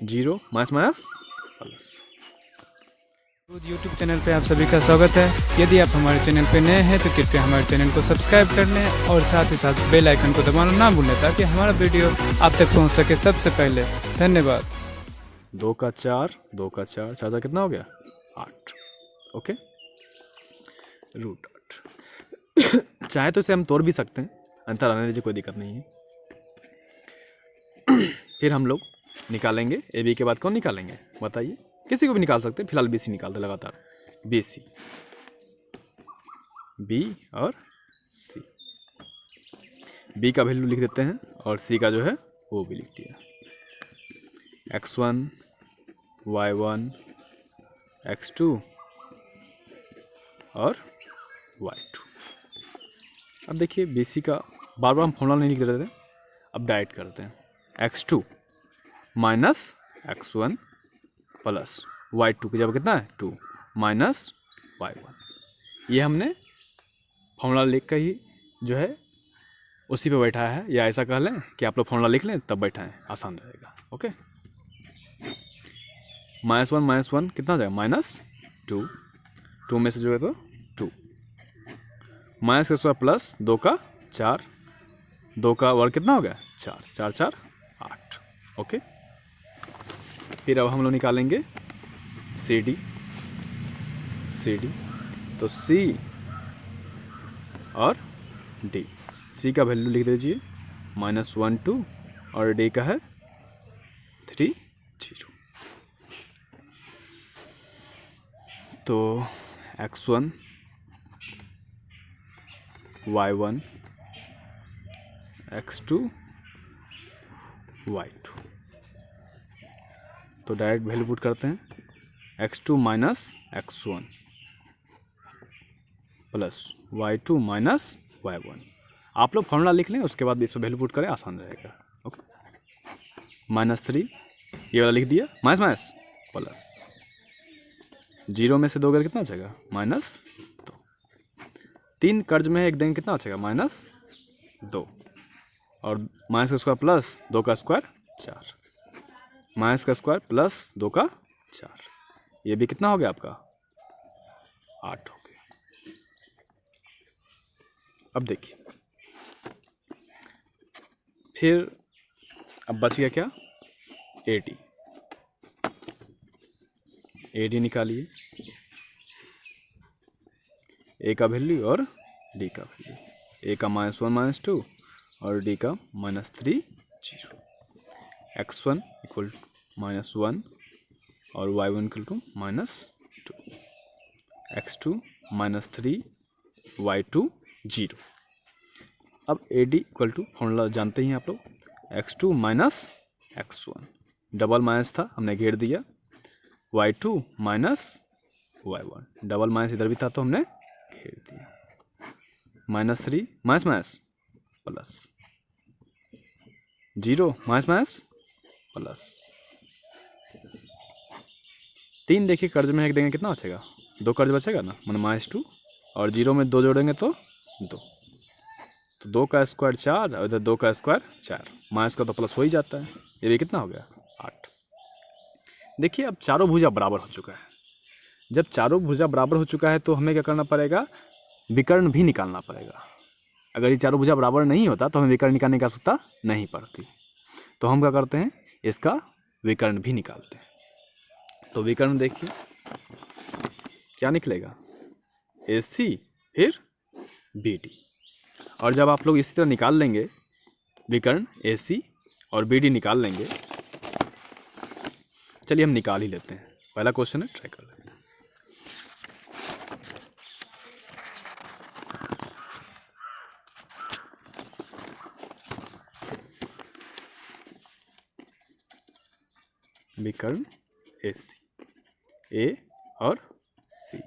0 minus plus. YouTube channel पे आप सभी का स्वागत है। यदि आप हमारे चैनल पे नए हैं तो कृपया हमारे चैनल को सब्सक्राइब कर लें और साथ ही साथ बेल आइकन को दबाना ना भूलें ताकि हमारा वीडियो आप तक पहुंच सके सबसे पहले। धन्यवाद। 2 का 4, 2 का 4, 4 कितना हो गया 8। ओके, √8। चाहे तो इसे हम तोड़ भी सकते हैं, अंतर आने दीजिए, कोई दिक्कत नहीं है। फिर हम लोग निकालेंगे ए बी के बाद कौन निकालेंगे बताइए, किसी को भी निकाल सकते हैं, फिलहाल बी सी निकालते लगातार, बी सी, बी और सी। बी का वैल्यू लिख देते हैं और सी का जो है वो भी लिख दिया, x1 y1 x2 और y2। अब देखिए बी सी का बार बार हम फॉर्मूला नहीं लिख देते, अब डायरेक्ट करते हैं, x2 minus x1 plus y2 की जगह कितना है 2 माइनस y1। ये हमने फॉर्मूला लिख कर ही जो है उसी पे बैठा है, या ऐसा कह लें कि आप लोग फॉर्मूला लिख लें तब बैठा है, आसान रहेगा। ओके, -1 कितना हो जाएगा -2, 2 में से जो है तो 2 माइनस का स्क्वायर प्लस 2 का 4, 2 का वर्ग कितना हो गया 4, 4 4 8। ओके, फिर अब हम लोग निकालेंगे सी डी। तो सी और डी, सी का वैल्यू लिख दीजिए -1 2 और डी का है 3 0। तो x1 y1 x2 y2, तो डायरेक्ट वैल्यू पुट करते हैं, x2 minus x1 plus y2 minus y1। आप लोग फॉर्मूला लिख लें, उसके बाद इस पर वैल्यू पुट करें, आसान रहेगा। ओके, -3 ये वाला लिख दिया, माइनस प्लस 0 में से 2 कर कितना आ जाएगा -2, 3 कर्ज में एक देंगे कितना आ जाएगा -2 और माइनस का स्क्वायर प्लस 2 का स्क्वायर 4, माइनस का स्क्वायर प्लस 2 का 4, ये भी कितना हो गया आपका 8 हो गया। अब देखिए फिर अब बच गया क्या AD। AD निकालिए, A का वैल्यू और D का वैल्यू। A का -1 -2 और D का -3 0। x1 इक्वल -1 और y1 equal to -2, x2 -3 y2 0। अब AD इक्वल टू फॉर्मूला जानते ही हैं आप लोग, x2 - x1, डबल माइनस था हमने घेर दिया, y2 - y1, डबल माइनस इधर भी था तो हमने घेर दिया, -3 माइनस प्लस 0 माइनस प्लस 3। देखिए कर्ज में 1 देंगे कितना बचेगा, 2 कर्ज बचेगा ना, मतलब -2 और 0 में 2 जोड़ेंगे तो 2, तो 2 का स्क्वायर 4 और इधर 2 का स्क्वायर 4, माइनस का तो प्लस हो ही जाता है। ये भी कितना हो गया 8। देखिए अब चारों भुजा बराबर हो चुका है। जब चारों भुजा बराबर हो चुका है तो हमें क्या करना पड़ेगा, विकर्ण भी निकालना पड़ेगा। अगर ये चारों भुजा बराबर नहीं होता तो हमें विकर्ण निकालने की आवश्यकता नहीं पड़ती। तो हम क्या करते हैं, इसका विकर्ण भी निकालते हैं। तो विकर्ण देखिए क्या निकलेगा, AC फिर BD। और जब आप लोग इसी तरह निकाल लेंगे विकर्ण AC और BD निकाल लेंगे, चलिए हम निकाल ही लेते हैं। पहला क्वेश्चन है, ट्राई कर लेते हैं। विकर्ण AC, A और C।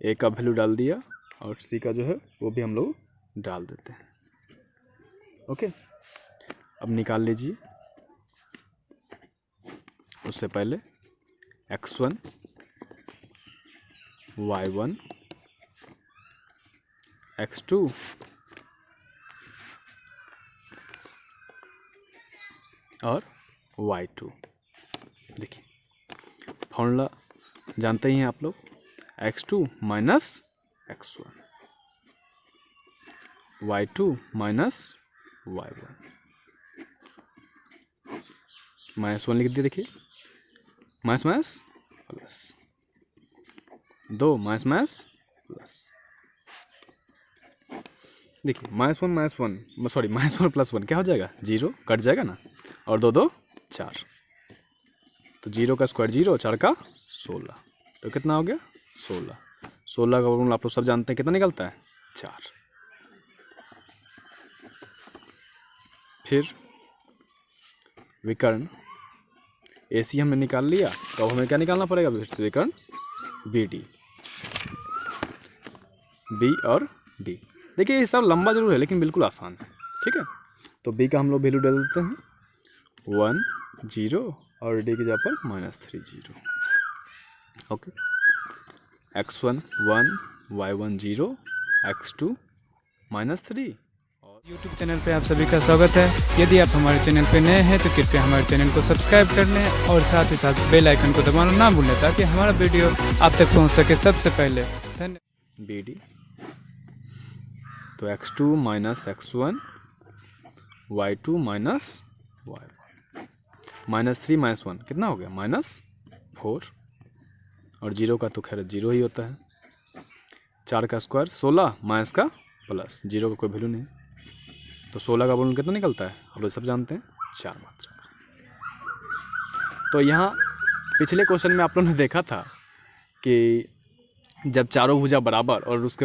A का वैल्यू डाल दिया और C का जो है वो भी हम लोग डाल देते हैं। ओके, अब निकाल लीजिए। उससे पहले x1 y1 x2 और y2। देखिए फॉर्मूला जानते ही हैं आप लोग, x2 minus x1, y2 minus y1, -1 लिख दिया। देखिए माइनस प्लस 2 माइनस प्लस, देखिए -1 प्लस 1 क्या हो जाएगा, 0 कट जाएगा ना, और 2 2 4, तो 0 का स्क्वायर 0, 4 का 16, तो कितना हो गया 16। 16 का वर्गमूल आप लोग सब जानते हैं कितना निकलता है 4। फिर विकर्ण AC हमने निकाल लिया, तो अब हमें क्या निकालना पड़ेगा, फिर से विकर्ण BD, B और D। देखिए ये सब लंबा जरूर है लेकिन बिल्कुल आसान है, ठीक है। तो B का हम लोग वैल्यू डाल देते हैं 1 0 और D की जगह पर -3 0। Okay, x1 1 y1 0 x2 -3। YouTube channel पे आप सभी का स्वागत है। यदि आप हमारे चैनल पे नए हैं तो कृपया हमारे चैनल को सब्सक्राइब कर लें और साथ ही साथ बेल आइकन को दबाना ना भूलें ताकि हमारा वीडियो आप तक पहुंच सके सबसे पहले। धन्यवाद। BD, तो x2 minus x1 y2 minus y1, -3 -1 कितना हो गया -4, और 0 का तो खैर 0 ही होता है। 4 का स्क्वायर 16 माइनस का प्लस, 0 का कोई वैल्यू नहीं, तो 16 का वर्गमूल कितना निकलता है आप लोग सब जानते हैं 4 मात्रा का। तो यहाँ पिछले क्वेश्चन में आप लोगों ने देखा था कि जब चारों भुजा बराबर और उसके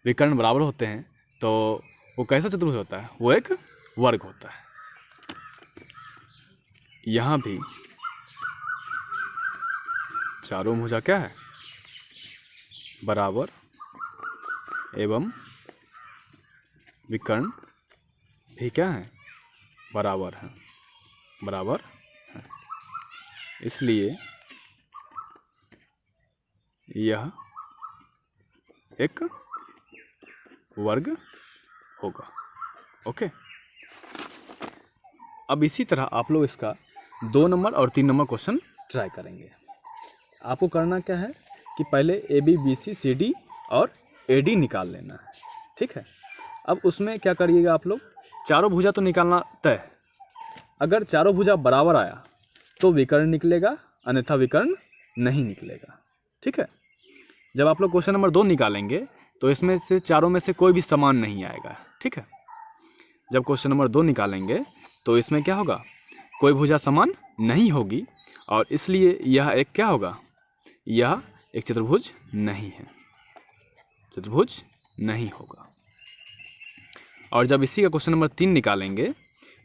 विकर्ण बराबर होते हैं तो वो कैसा चतुर्भुज होता है, वो एक वर्ग होता है। यहाँ भी चारों भुजा क्या है, बराबर एवं विकर्ण भी क्या है, बराबर है, इसलिए यह एक वर्ग होगा। ओके, अब इसी तरह आप लोग इसका 2 नंबर और 3 नंबर क्वेश्चन ट्राई करेंगे। आपको करना क्या है कि पहले A B B C C D और ए डी निकाल लेना है, ठीक है। अब उसमें क्या करिएगा आप लोग, चारों भुजा तो निकालना तय है। अगर चारों भुजा बराबर आया तो विकर्ण निकलेगा, अन्यथा विकर्ण नहीं निकलेगा, ठीक है। जब आप लोग क्वेश्चन नंबर 2 निकालेंगे तो इसमें से चारों में से कोई भी समान नहीं आएगा, ठीक है। जब क्वेश्चन नंबर 2 निकालेंगे तो इसमें क्या होगा, कोई भुजा समान नहीं होगी और इसलिए यह एक क्या होगा, यह एक चतुर्भुज नहीं है, चतुर्भुज नहीं होगा। और जब इसी का क्वेश्चन नंबर 3 निकालेंगे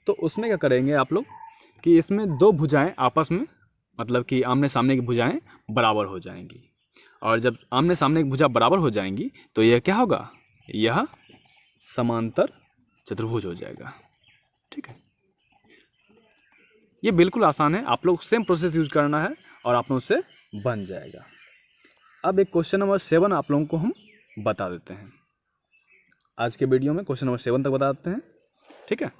तो उसमें क्या करेंगे आप लोग कि इसमें दो भुजाएं आपस में, मतलब कि आमने सामने की भुजाएं बराबर हो जाएंगी। और जब आमने सामने की भुजा बराबर हो जाएंगी तो यह क्या होगा, यह समांतर चतुर्भुज हो जाएगा, ठीक है। ये बिल्कुल आसान है, आप लोग सेम प्रोसेस यूज करना है और आप लोगों से बन जाएगा। अब एक क्वेश्चन नंबर 7 आप लोगों को हम बता देते हैं। आज के वीडियो में क्वेश्चन नंबर 7 तक बता देते हैं, ठीक है।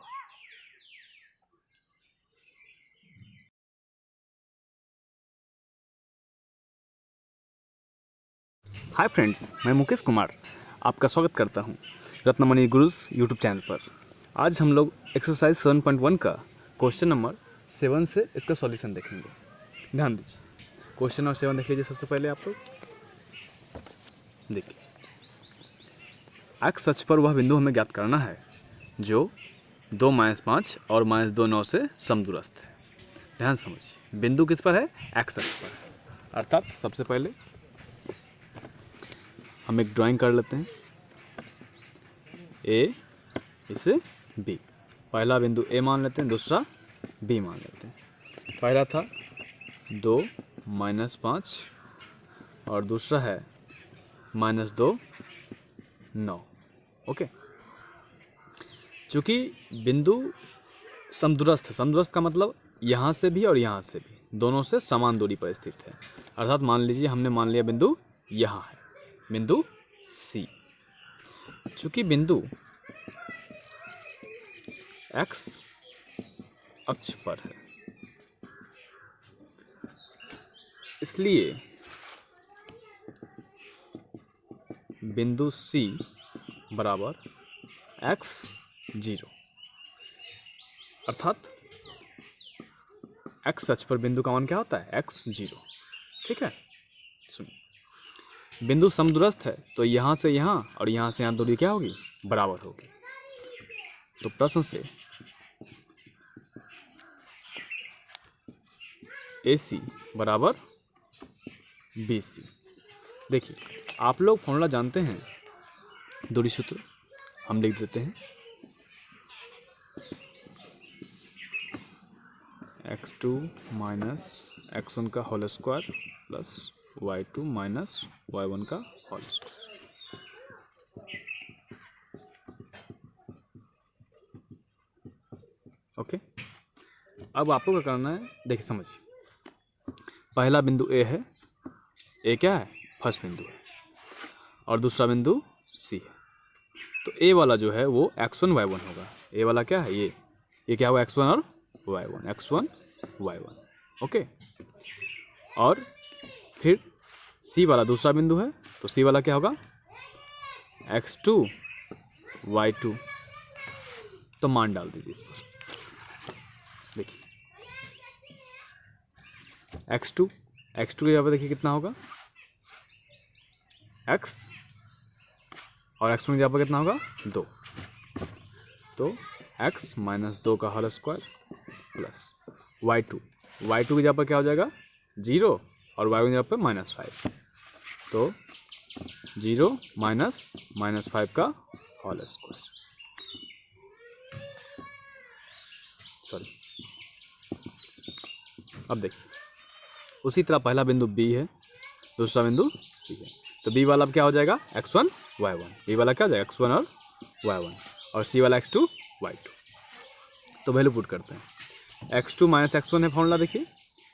हाय फ्रेंड्स, मैं मुकेश कुमार आपका स्वागत करता हूं रत्नमणि गुरुज यूट्यूब चैनल पर। आज हम लोग एक्सरसाइज 7.1 का क्वेश्चन नंबर 7 से इसका सॉल्यूशन देखेंगे। ध्यान दीजिए, क्वेश्चन नंबर 7 देख लीजिए। सबसे पहले आप लोग देखिए, एक्स अक्ष पर वह बिंदु हमें ज्ञात करना है जो 2 - 5 और -2 9 से समदूरस्थ है। ध्यान समझिए, बिंदु किस पर है, एक्स अक्ष पर है। अर्थात सबसे पहले हम एक ड्राइंग कर लेते हैं, ए इसे बी। पहला बिंदु ए मान लेते हैं, दूसरा बी मान लेते हैं। पहला था 2 - 5 और दूसरा है -2 9। ओके, चूँकि बिंदु समदूरस्थ है, समदूरस्थ का मतलब यहाँ से भी और यहाँ से भी, दोनों से समान दूरी पर स्थित है। अर्थात मान लीजिए हमने मान लिया बिंदु यहाँ है, बिंदु सी। चूँकि बिंदु एक्स अक्ष पर है, इसलिए बिंदु सी बराबर x0। अर्थात एक्स अक्ष पर बिंदु का मान क्या होता है, x0, ठीक है। सुनिए, बिंदु समदूरस्थ है तो यहाँ से यहाँ और यहाँ से यहाँ दूरी क्या होगी, बराबर होगी। तो प्रश्न से AC बराबर BC। देखिए, आप लोग फॉर्मूला जानते हैं, दूरी सूत्र हम लिख देते हैं, x2 - x1 का whole square plus y2 - y1 का होल स्क्वायर। ओके, अब आपको क्या करना है, देखिए समझिए। पहला बिंदु ए है, ए क्या है, फर्स्ट बिंदु है, और दूसरा बिंदु सी है। तो ए वाला जो है वो x1 y1 होगा। ए वाला क्या है, ये क्या हुआ, x1 और y1, x1 y1। ओके, और फिर सी वाला दूसरा बिंदु है, तो सी वाला क्या होगा, x2 y2। तो मान डाल दीजिए इस पर। देखिए x2 के यहाँ पर देखिए कितना होगा, x, और x1 की जगह पर कितना होगा, 2। तो x - 2 का होल स्क्वायर प्लस y2 की जगह पर क्या हो जाएगा, 0, और y1 की जगह पर -5। तो 0 - -5 का होल स्क्वायर, सॉरी। अब देखिए, उसी तरह पहला बिंदु B है, दूसरा बिंदु C है। तो B वाला अब क्या हो जाएगा, x1 y1। B वाला क्या हो जाएगा, x1 और y1, और C वाला x2 y2। तो वैल्यू पुट करते हैं, x2 - x1 है फॉर्मूला। देखिए,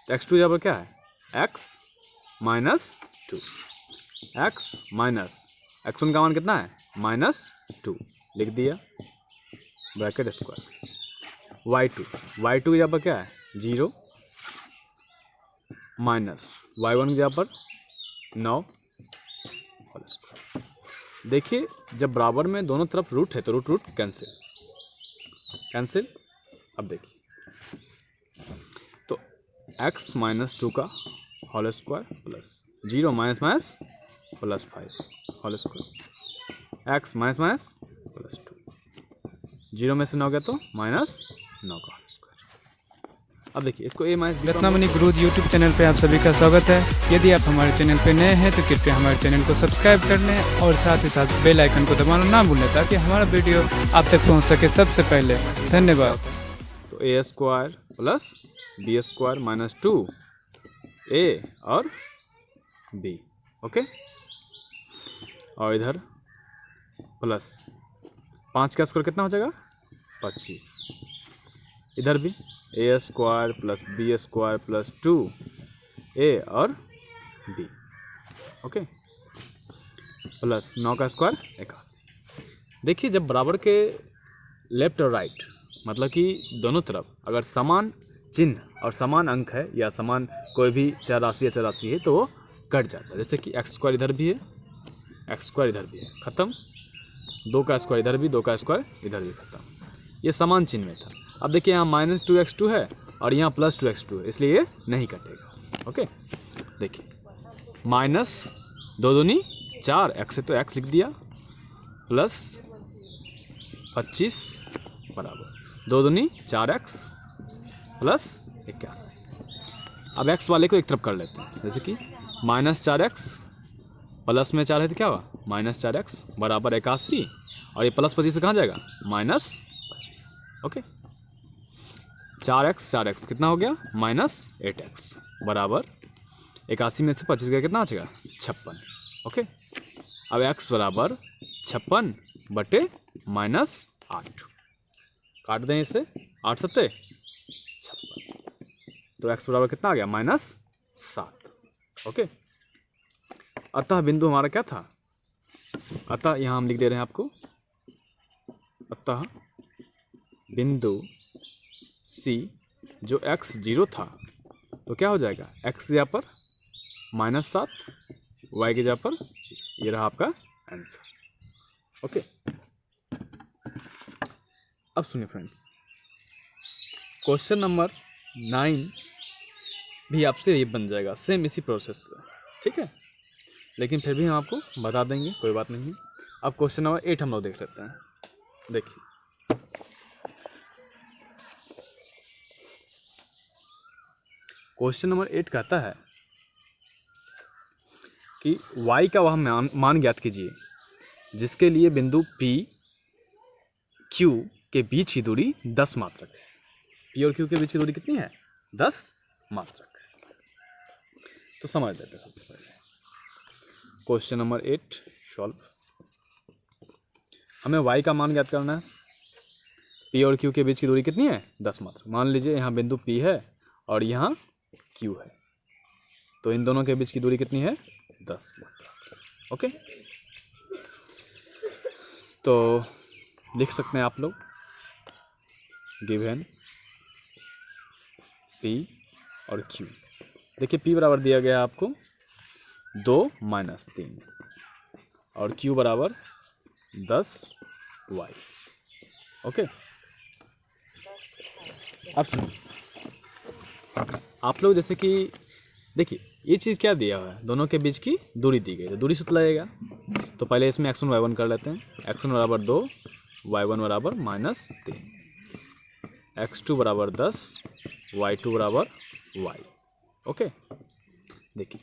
तो x2 यहाँ पर क्या है, x - 2, x माइनस x1 का मान कितना है, -2 लिख दिया, ब्रैकेट स्क्वायर। y2 की यहाँ पर क्या है, 0 माइनस y1 की जगह पर 9 होल स्क्वायर। देखिए जब बराबर में दोनों तरफ रूट है तो रूट रूट कैंसिल। अब देखिए तो x -2 का whole square plus 0 minus plus 5 whole square, x minus plus 2, 0 में से 9 गया तो -9 का होल स्क्वायर। अब देखिए इसको a minus Ratnamani gurus YouTube channel पे आप सभी का स्वागत है। यदि आप हमारे चैनल पे नए हैं तो कृपया हमारे चैनल को सब्सक्राइब कर लें और साथ ही साथ बेल आइकन को दबाना ना भूलें ताकि हमारा वीडियो आप तक पहुंच सके सबसे पहले। धन्यवाद। तो a square plus b square minus 2a और b, ओके। और इधर प्लस 5 का स्क्वायर कितना हो जाएगा 25। इधर भी a square plus b square plus 2a और b, ओके, प्लस 9 का स्क्वायर 81। देखिए जब बराबर के लेफ्ट और राइट मतलब कि दोनों तरफ अगर समान चिन्ह और समान अंक है या समान कोई भी चर राशि या चर राशि है तो वो कट जाता है। जैसे कि एक्स स्क्वायर इधर भी है, एक्स स्क्वायर इधर भी है, खत्म। 2 का स्क्वायर इधर भी, 2 का स्क्वायर इधर भी, खत्म। ये समान चिन्ह में था। अब देखिए यहाँ -2x2 है और यहाँ +2x2 है, इसलिए ये नहीं कटेगा, ओके। देखिए माइनस 2 दूनी 4, x है तो x लिख दिया, प्लस 25 बराबर 2 दूनी 4x प्लस 81। अब x वाले को एक तरफ कर लेते हैं, जैसे कि -4x प्लस में 4 है तो क्या हुआ -4x बराबर 81, और ये प्लस 25 से कहाँ जाएगा -25, ओके। 4x कितना हो गया -8x बराबर 81 में से 25 गया कितना हो जाएगा 56, ओके। अब x बराबर 56 बटे -8, काट दें इसे, 8 सत्ते 56, तो x बराबर कितना आ गया -7, ओके। अतः बिंदु हमारा क्या था, अतः यहाँ हम लिख दे रहे हैं आपको, अतः बिंदु C जो x 0 था तो क्या हो जाएगा x की जगह पर -7, y की जगह पर 0। ये रहा आपका आंसर, ओके। अब सुनिए फ्रेंड्स, क्वेश्चन नंबर 9 भी आपसे ये बन जाएगा सेम इसी प्रोसेस से, ठीक है, लेकिन फिर भी हम आपको बता देंगे, कोई बात नहीं है। अब क्वेश्चन नंबर 8 हम लोग देख लेते हैं। देखिए क्वेश्चन नंबर 8 कहता है कि y का वह मान ज्ञात कीजिए जिसके लिए बिंदु P Q के बीच की दूरी 10 मात्रक है। P और Q के बीच की दूरी कितनी है 10 मात्रक। तो समझ लेते हैं सबसे पहले क्वेश्चन नंबर 8 सॉल्व। हमें y का मान ज्ञात करना है। P और Q के बीच की दूरी कितनी है 10 मात्रक। मान लीजिए यहाँ बिंदु P है और यहाँ Q है, तो इन दोनों के बीच की दूरी कितनी है 10 मात्रक, ओके। तो लिख सकते हैं आप लोग, गिवन P और Q। देखिए P बराबर दिया गया है आपको 2 - 3 और Q बराबर 10y, ओके। अब सुनिए आप लोग, जैसे कि देखिए ये चीज़ क्या दिया हुआ है, दोनों के बीच की दूरी दी गई है, तो दूरी सूत्र लगेगा। तो पहले इसमें x1 y1 कर लेते हैं। x1 बराबर 2, y1 बराबर -3, x2 बराबर 10, y2 बराबर y, ओके। देखिए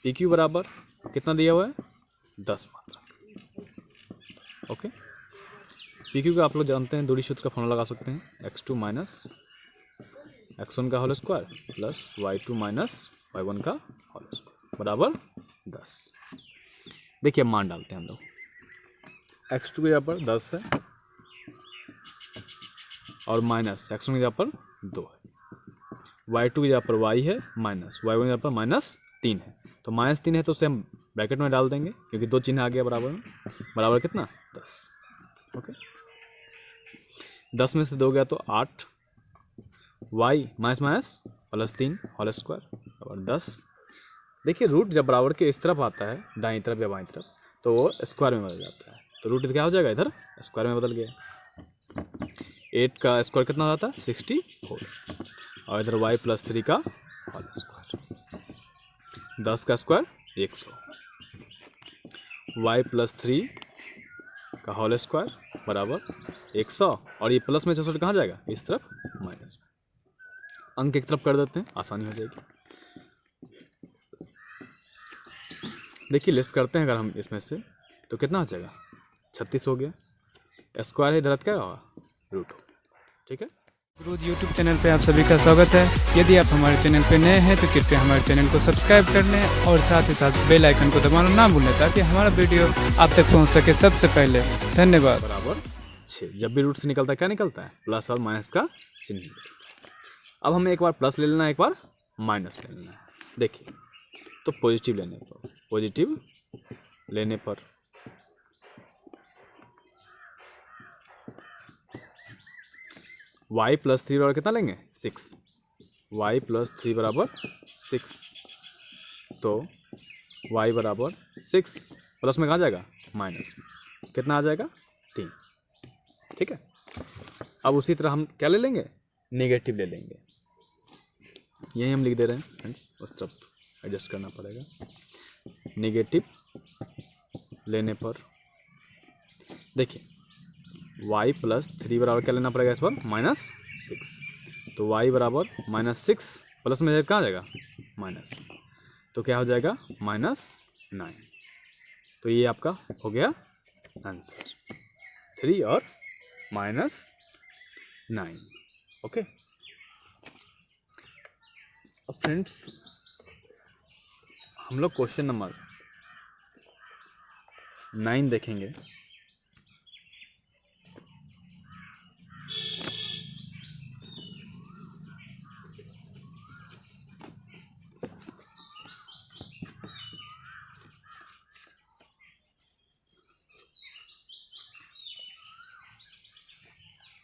PQ बराबर कितना दिया हुआ है 10 मात्रक, ओके। PQ का आप लोग जानते हैं, दूरी सूत्र का फॉर्मूला लगा सकते हैं, x2 माइनस x1 का whole square plus y2 minus y1 का होल स्क्वायर बराबर 10। देखिए अब मान डालते हैं हम लोग, x2 की जगह पर 10 है और माइनस x1 की जगह पर 2 है, y2 की जगह पर y है माइनस y1 की जगह पर -3 है। तो -3 है तो उसे हम ब्रैकेट में डाल देंगे क्योंकि 2 चिन्ह आ गया बराबर में, बराबर कितना 10, ओके। 10 में से 2 गया तो 8, y माइनस +3 होल स्क्वायर बराबर 10, देखिए रूट जब बराबर के इस तरफ आता है, दाईं तरफ या बाईं तरफ, तो वो स्क्वायर में बदल जाता है। तो रूट क्या हो जाएगा, इधर स्क्वायर में बदल गया। 8 का स्क्वायर कितना हो जाता है, 64, और इधर y + 3 का होल स्क्वायर, 10 का स्क्वायर 100, y + 3 का होल स्क्वायर बराबर 100, और ये प्लस में 64 कहाँ जाएगा, इस तरफ माइनस में। अंक एक तरफ कर देते हैं, आसानी हो जाएगी। देखिए लिस्ट करते हैं अगर हम इसमें से, तो कितना हो जाएगा, 36 हो गया। स्क्वायर है इधर क्या होगा, रूट हो, ठीक है। गुरुज यूट्यूब चैनल पे आप सभी का स्वागत है। यदि आप हमारे चैनल पे नए हैं तो कृपया हमारे चैनल को सब्सक्राइब कर लें और साथ ही साथ बेल आइकन को दबाना ना भूलें ताकि हमारा वीडियो आप तक पहुंच सके सबसे पहले। धन्यवाद। बराबर 6, जब भी रूट से निकलता है क्या निकलता है, प्लस और माइनस का चिन्ह निकलता है। अब हमें एक बार प्लस ले लेना है, एक बार माइनस ले लेना है। देखिए तो पॉजिटिव लेने पर y + 3 बराबर कितना लेंगे, 6, y + 3 बराबर 6, तो y बराबर 6, प्लस में कहाँ जाएगा, माइनस में, कितना आ जाएगा, 3, ठीक है। अब उसी तरह हम क्या ले लेंगे, नेगेटिव ले लेंगे। यही हम लिख दे रहे हैं फ्रेंड्स, उस तरफ एडजस्ट करना पड़ेगा। नेगेटिव लेने पर देखिए y + 3 बराबर क्या लेना पड़ेगा, इस पर -6, तो y बराबर -6, प्लस में कहाँ जाएगा, माइनस, तो क्या हो जाएगा, -9। तो ये आपका हो गया आंसर, 3 और -9, ओके। अब फ्रेंड्स हम लोग क्वेश्चन नंबर 9 देखेंगे।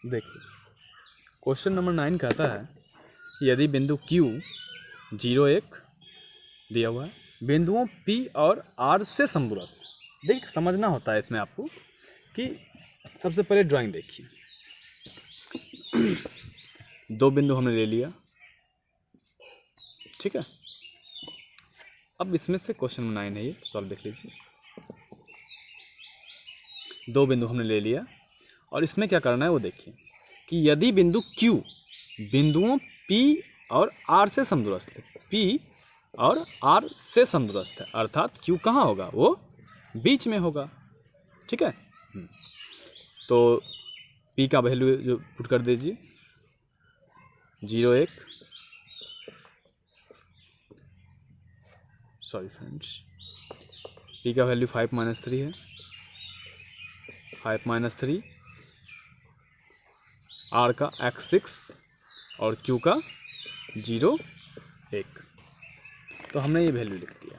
देखिए क्वेश्चन नंबर 9 कहता है कि यदि बिंदु Q 0, 1 दिया हुआ है, बिंदुओं P और R से समदूरस्थ। देखिए समझना होता है इसमें आपको कि सबसे पहले ड्राइंग देखिए। दो बिंदु हमने ले लिया, ठीक है। अब इसमें से क्वेश्चन नंबर 9 है, ये सॉल्व देख लीजिए। दो बिंदु हमने ले लिया और इसमें क्या करना है वो देखिए कि यदि बिंदु Q बिंदुओं P और R से समदूरस्थ है, P और R से समदूरस्थ है, अर्थात Q कहाँ होगा, वो बीच में होगा, ठीक है। तो P का वैल्यू जो पुट कर दीजिए, 0, 1, सॉरी फ्रेंड्स, P का वैल्यू 5 - 3 है, 5 - 3, R का x6 और Q का 0, 1। तो हमने ये वैल्यू लिख दिया।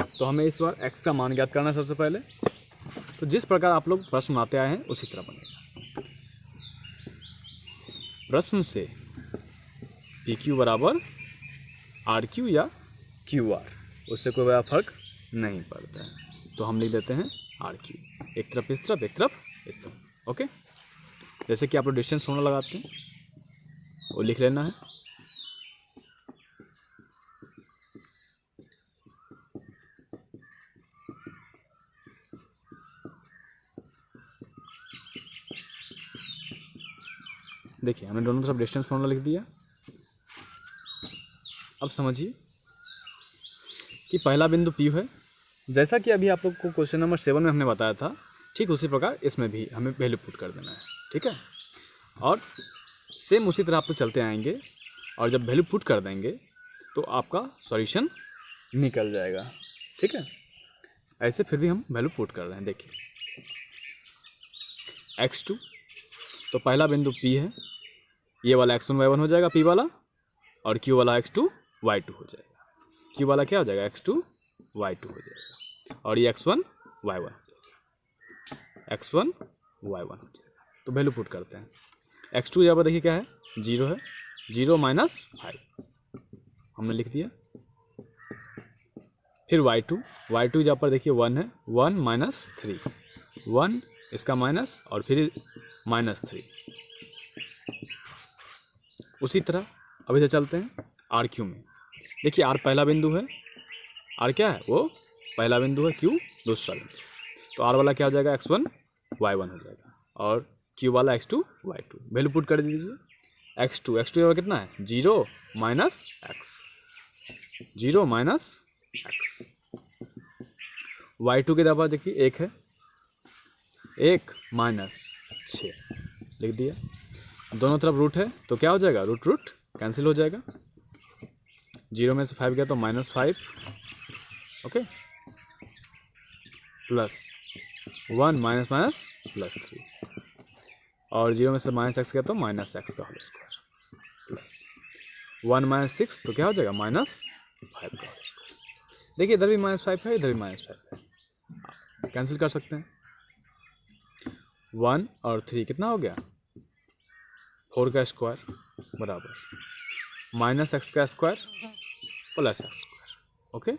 तो हमें इस बार x का मान ज्ञात करना है सबसे पहले। तो जिस प्रकार आप लोग प्रश्न बनाते आए हैं उसी तरह बनेगा। प्रश्न से PQ बराबर RQ या QR, उससे कोई बड़ा फर्क नहीं पड़ता है, तो हम लिख देते हैं RQ। एक तरफ इस तरफ, एक तरफ इस तरफ, ओके। जैसे कि आप लोग डिस्टेंस फॉर्मूला लगाते हैं वो लिख लेना है। देखिए हमने दोनों तरफ डिस्टेंस फॉर्मूला लिख दिया। अब समझिए कि पहला बिंदु P है, जैसा कि अभी आप लोग को क्वेश्चन नंबर 7 में हमने बताया था, ठीक उसी प्रकार इसमें भी हमें वैल्यू पुट कर देना है, ठीक है। और सेम उसी तरह आप लोग चलते आएंगे और जब वैल्यू पुट कर देंगे तो आपका सॉल्यूशन निकल जाएगा, ठीक है। ऐसे फिर भी हम वैल्यू पुट कर रहे हैं। देखिए x2, तो पहला बिंदु P है, ये वाला x1 y1 हो जाएगा P वाला, और Q वाला x2 y2 हो जाएगा। Q वाला क्या हो जाएगा, x2 y2 हो जाएगा, और ये x1 y1 हो जाएगा, x1 y1 हो जाएगा। तो वैल्यू पुट करते हैं। x2 यहाँ पर देखिए क्या है, 0 है, 0 - 5 हमने लिख दिया। फिर y2 जहाँ पर देखिए 1 है, 1 माइनस 3, 1 इसका माइनस और फिर -3। उसी तरह अभी से चलते हैं RQ में। देखिए R पहला बिंदु है, R क्या है, वो पहला बिंदु है, Q दूसरा बिंदु, तो R वाला क्या हो जाएगा, x1 y1 हो जाएगा, और Q वाला x2 y2। वैल्यू पुट कर दीजिए। x2 कितना है, 0 minus x, 0 minus x। y2 के दफा देखिए 1 है, 1 माइनस 6 लिख दिया। दोनों तरफ रूट है तो क्या हो जाएगा, रूट कैंसिल हो जाएगा। 0 में से 5 गया तो -5, ओके, प्लस 1 माइनस +3, और 0 में से -x गया तो -x का होल स्क्वायर, प्लस 1 माइनस 6 तो क्या हो जाएगा, -5 का होल स्क्वायर। देखिए इधर भी -5 है, इधर भी -5 है, कैंसिल कर सकते हैं। 1 और 3 कितना हो गया, 4 का स्क्वायर बराबर -x का square plus x square, okay.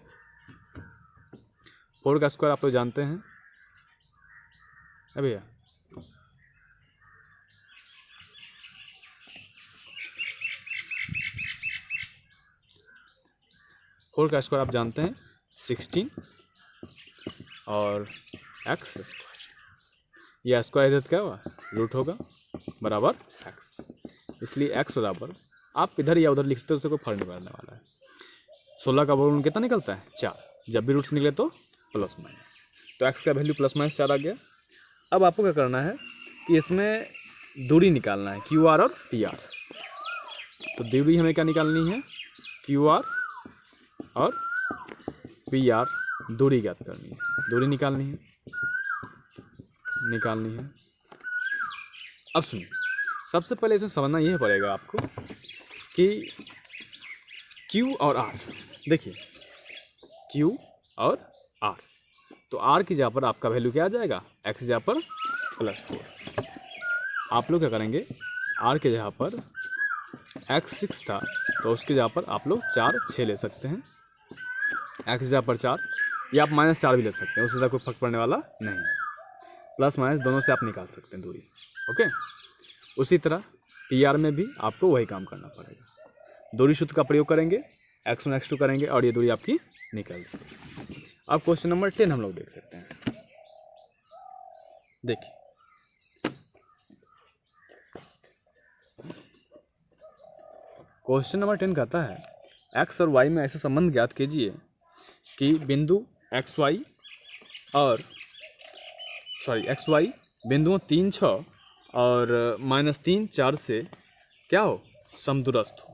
4 का स्क्वायर आप लोग जानते हैं, भैया 4 का स्क्वायर आप जानते हैं 16 और x स्क्वायर, यह स्क्वायर इधर क्या हुआ, रूट होगा बराबर x, इसलिए x बराबर, आप इधर या उधर लिख सकते हो, उससे कोई फर्क नहीं पड़ने वाला है। 16 का वर्गमूल कितना निकलता है, 4, जब भी रूट्स निकले तो प्लस माइनस, तो x का वैल्यू +-4 आ गया। अब आपको क्या करना है कि इसमें दूरी निकालना है, QR और TR। तो दूरी हमें क्या निकालनी है, QR और PR, दूरी ज्ञात करनी है, दूरी निकालनी है। अब सुनिए, सबसे पहले इसमें समझना यह पड़ेगा आपको कि Q और R, देखिए Q और R, तो R की जगह पर आपका वैल्यू क्या आ जाएगा, x की जगह पर +4। आप लोग क्या करेंगे, R के जगह पर x 6 था तो उसकी जगह पर आप लोग 4 6 ले सकते हैं, x की जगह पर 4, या आप -4 भी ले सकते हैं, उससे ज़्यादा कोई फर्क पड़ने वाला नहीं, प्लस माइनस दोनों से आप निकाल सकते हैं दूरी, ओके। उसी तरह TR में भी आपको वही काम करना पड़ेगा, दूरी सूत्र का प्रयोग करेंगे, x1 x2 करेंगे और ये दूरी आपकी निकल जाएगी। अब क्वेश्चन नंबर 10 हम लोग देख लेते हैं। देखिए क्वेश्चन नंबर 10 कहता है, x और y में ऐसे संबंध ज्ञात कीजिए कि बिंदु xy बिंदुओं 3 6 और -3 4 से क्या हो, समदूरस्थ हो।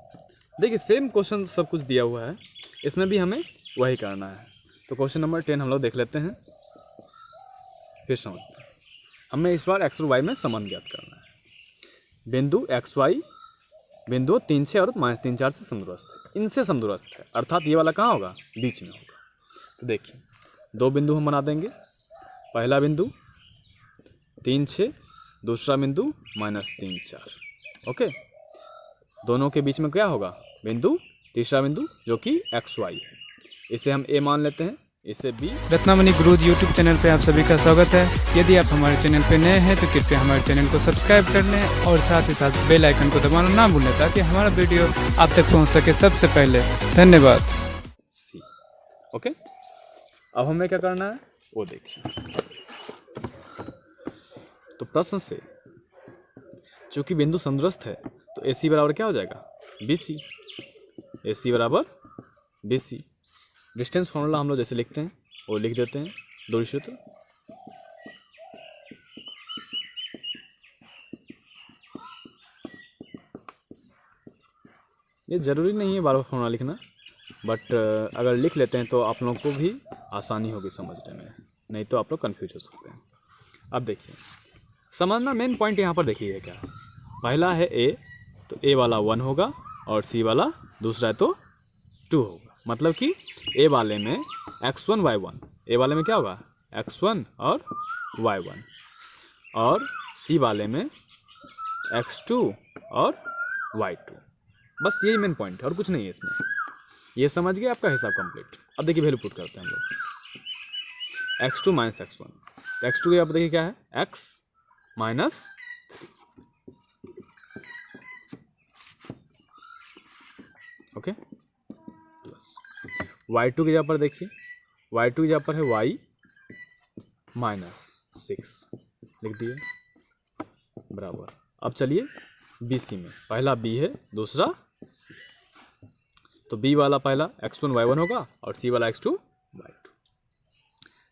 देखिए सेम क्वेश्चन सब कुछ दिया हुआ है, इसमें भी हमें वही करना है। तो क्वेश्चन नंबर 10 हम लोग देख लेते हैं, फिर समझते हैं। हमें इस बार x और y में संबंध ज्ञात करना है। बिंदु xy बिंदु 3 6 और -3 4 से समदूरस्थ है, इनसे समदूरस्थ है, अर्थात ये वाला कहाँ होगा, बीच में होगा। तो देखिए 2 बिंदु हम बना देंगे, पहला बिंदु 3 6, दूसरा बिंदु -3 4, ओके। दोनों के बीच में क्या होगा, बिंदु, तीसरा बिंदु जो कि xy है, इसे हम A मान लेते हैं, इसे B। रत्नामणि गुरुजी यूट्यूब चैनल पे आप सभी का स्वागत है। यदि आप हमारे चैनल पे नए हैं तो कृपया हमारे चैनल को सब्सक्राइब कर लें और साथ ही साथ बेल आइकन को दबाना ना भूलें, ताकि हमारा वीडियो आप तक पहुंच सके सबसे पहले। धन्यवाद। C, okay. अब हमें क्या करना है वो देखिए। तो प्रश्न से चूंकि बिंदु समदूरस्थ है तो AC बराबर क्या हो जाएगा, BC, AC बराबर BC। डिस्टेंस फॉर्मूला हम लोग जैसे लिखते हैं वो लिख देते हैं, दूरी सूत्र। ये ज़रूरी नहीं है बार बार फॉर्मूला लिखना, बट अगर लिख लेते हैं तो आप लोगों को भी आसानी होगी समझने में, नहीं तो आप लोग कन्फ्यूज हो सकते हैं। अब देखिए समझना, मेन पॉइंट यहाँ पर देखिए क्या, पहला है A, तो A वाला 1 होगा और C वाला दूसरा है तो 2 होगा। मतलब कि A वाले में x1 y1, A वाले में क्या होगा x1 और y1, और C वाले में x2 और y2। बस यही मेन पॉइंट है और कुछ नहीं है इसमें। ये समझ गए, आपका हिसाब कंप्लीट। अब देखिए वैल्यू पुट करते हैं हम लोग, x2 माइनस x1। तो x2 की यहाँ पर देखिए क्या है, x minus, okay, plus y2 की जगह पर देखिए, y2 की जगह पर है y माइनस 6 लिख दिए, बराबर। अब चलिए BC में, पहला B है, दूसरा C। तो B वाला पहला x1 y1 होगा और C वाला x2 y2।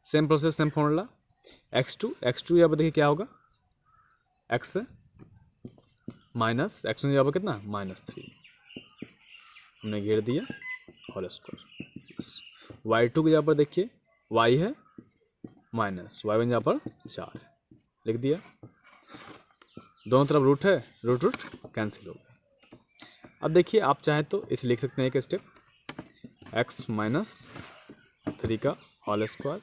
Same process, same formula. x2 यहाँ पर देखिए क्या होगा, x है माइनस x1 यहाँ पर कितना, -3, हमने घेर दिया, होल स्क्वायर। y2 की यहाँ पर देखिए y है माइनस y1 यहाँ पर 4 लिख दिया, दोनों तरफ रूट है, रूट कैंसिल हो गया। अब देखिए आप चाहें तो इसे लिख सकते हैं एक स्टेप, x माइनस 3 का whole square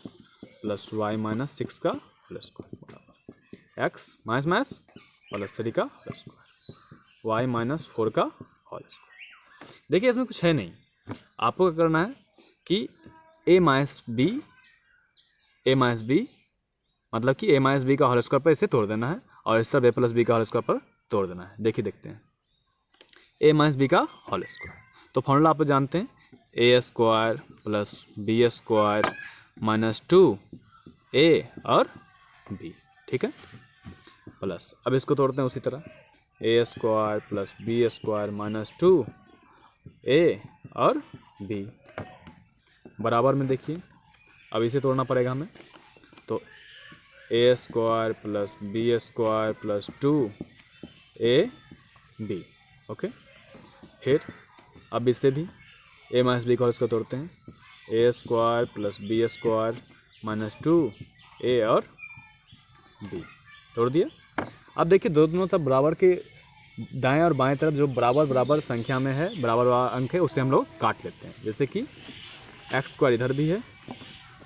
plus y minus 6 का होल स्क्वायर बराबर x माइनस प्लस 3 का होल स्क्वायर y माइनस 4 का होल स्क्वायर। देखिए इसमें कुछ है नहीं, आपको क्या करना है कि a माइनस b मतलब कि a माइनस बी का होल स्क्वायर पर इसे तोड़ देना है और इस तरफ a प्लस बी का होल स्क्वायर पर तोड़ देना है। देखिए देखते हैं, a माइनस बी का होल स्क्वायर, तो फॉर्मूला आप जानते हैं, a square plus b square minus 2a और b, ठीक है, प्लस अब इसको तोड़ते हैं उसी तरह, a square plus b square minus 2a और b बराबर में। देखिए अब इसे तोड़ना पड़ेगा हमें, तो a square plus b square plus 2ab, okay. फिर अब इससे भी a माइनस बी का इसको तोड़ते हैं, a square plus b square minus 2a और b, तोड़ दिया। अब देखिए दोनों तरफ बराबर के दाएं और बाएं तरफ जो बराबर संख्या में है, बराबर अंक है, उससे हम लोग काट लेते हैं। जैसे कि एक्स स्क्वायर इधर भी है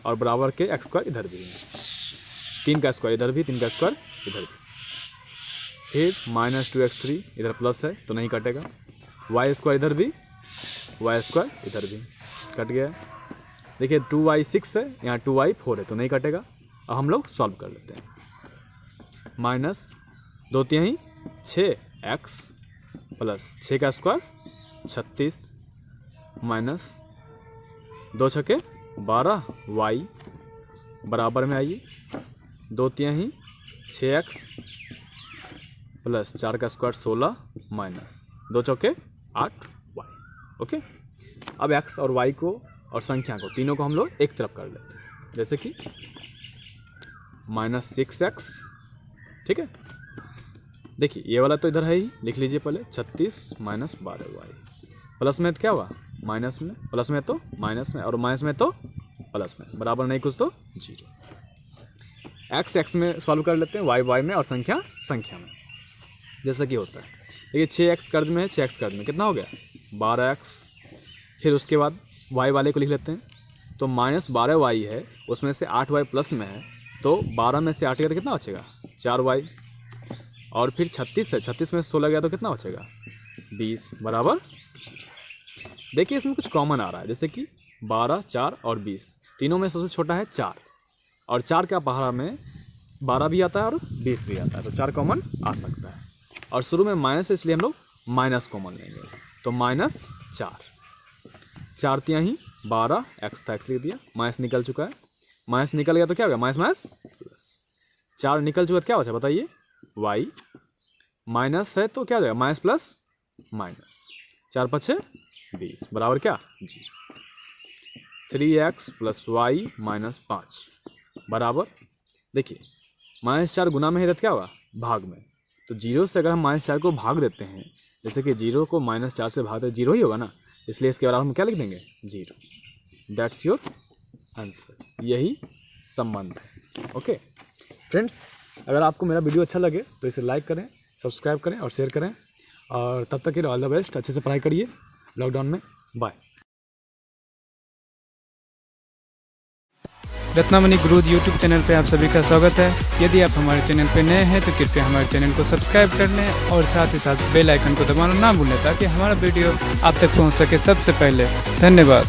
और बराबर के एक्स स्क्वायर इधर भी है, 3 का स्क्वायर इधर भी, 3 का स्क्वायर इधर भी। फिर माइनस 2x3 इधर प्लस है तो नहीं कटेगा, वाई स्क्वायर इधर भी, वाई स्क्वायर इधर भी, कट गया। देखिए 2y 6 है, यहाँ 2y 4 है तो नहीं कटेगा। अब हम लोग सॉल्व कर लेते हैं, माइनस 2 3 6x प्लस 6 का स्क्वायर 36 माइनस 2 छके 12y बराबर में आइए, 2 3 6x प्लस 4 का स्क्वायर 16 माइनस 2 चौके 8y, ओके। अब x और y को और संख्या को तीनों को हम लोग एक तरफ कर लेते हैं, जैसे कि माइनस 6x, ठीक है। देखिए ये वाला तो इधर है ही, लिख लीजिए पहले, 36 माइनस 12y, प्लस में तो क्या हुआ, माइनस में, प्लस में तो माइनस में और माइनस में तो प्लस में, बराबर नहीं कुछ तो 0। x में सॉल्व कर लेते हैं, y में और संख्या में, जैसा कि होता है। देखिए 6x कर्ज में है, 6x कर्ज में कितना हो गया 12x। फिर उसके बाद y वाले को लिख लेते हैं, तो माइनस 12y है, उसमें से 8y प्लस में है, तो 12 में से 8 गया तो कितना बचेगा 4y, और फिर 36 है, 36 में से 16 गया तो कितना बचेगा 20 बराबर 0। देखिए इसमें कुछ कॉमन आ रहा है, जैसे कि 12 4 और 20, तीनों में सबसे छोटा है 4, और 4 के पहाड़ा में 12 भी आता है और 20 भी आता है, तो 4 कॉमन आ सकता है। और शुरू में माइनस है इसलिए हम लोग माइनस कॉमन लेंगे, तो माइनस 4 3 12 एक्स था, एक्स लिख दिया, माइनस निकल चुका है, माइनस निकल गया तो क्या हो गया माइनस प्लस, 4 निकल चुका तो क्या बचा बताइए y, माइनस है तो क्या हो जाएगा माइनस प्लस माइनस, 4 5 20 बराबर क्या 0। 3x प्लस वाई माइनस 5 बराबर, देखिए -4 गुना में है तो क्या हुआ भाग में, तो 0 से अगर हम -4 को भाग देते हैं, जैसे कि 0 को -4 से भाग दे 0 ही होगा ना, इसलिए इसके बराबर हम क्या लिख देंगे 0। दैट्स योर आंसर, यही संबंध है। ओके फ्रेंड्स, अगर आपको मेरा वीडियो अच्छा लगे तो इसे लाइक करें, सब्सक्राइब करें और शेयर करें, और तब तक के लिए ऑल द बेस्ट, अच्छे से पढ़ाई करिए लॉकडाउन में, bye. Ratnamani gurus YouTube channel पे आप सभी का स्वागत है। यदि आप हमारे चैनल पे नए हैं तो कृपया हमारे चैनल को सब्सक्राइब कर लें और साथ ही साथ बेल आइकन को दबाना ना भूलें ताकि हमारा वीडियो आप तक पहुंच सके सबसे पहले। धन्यवाद।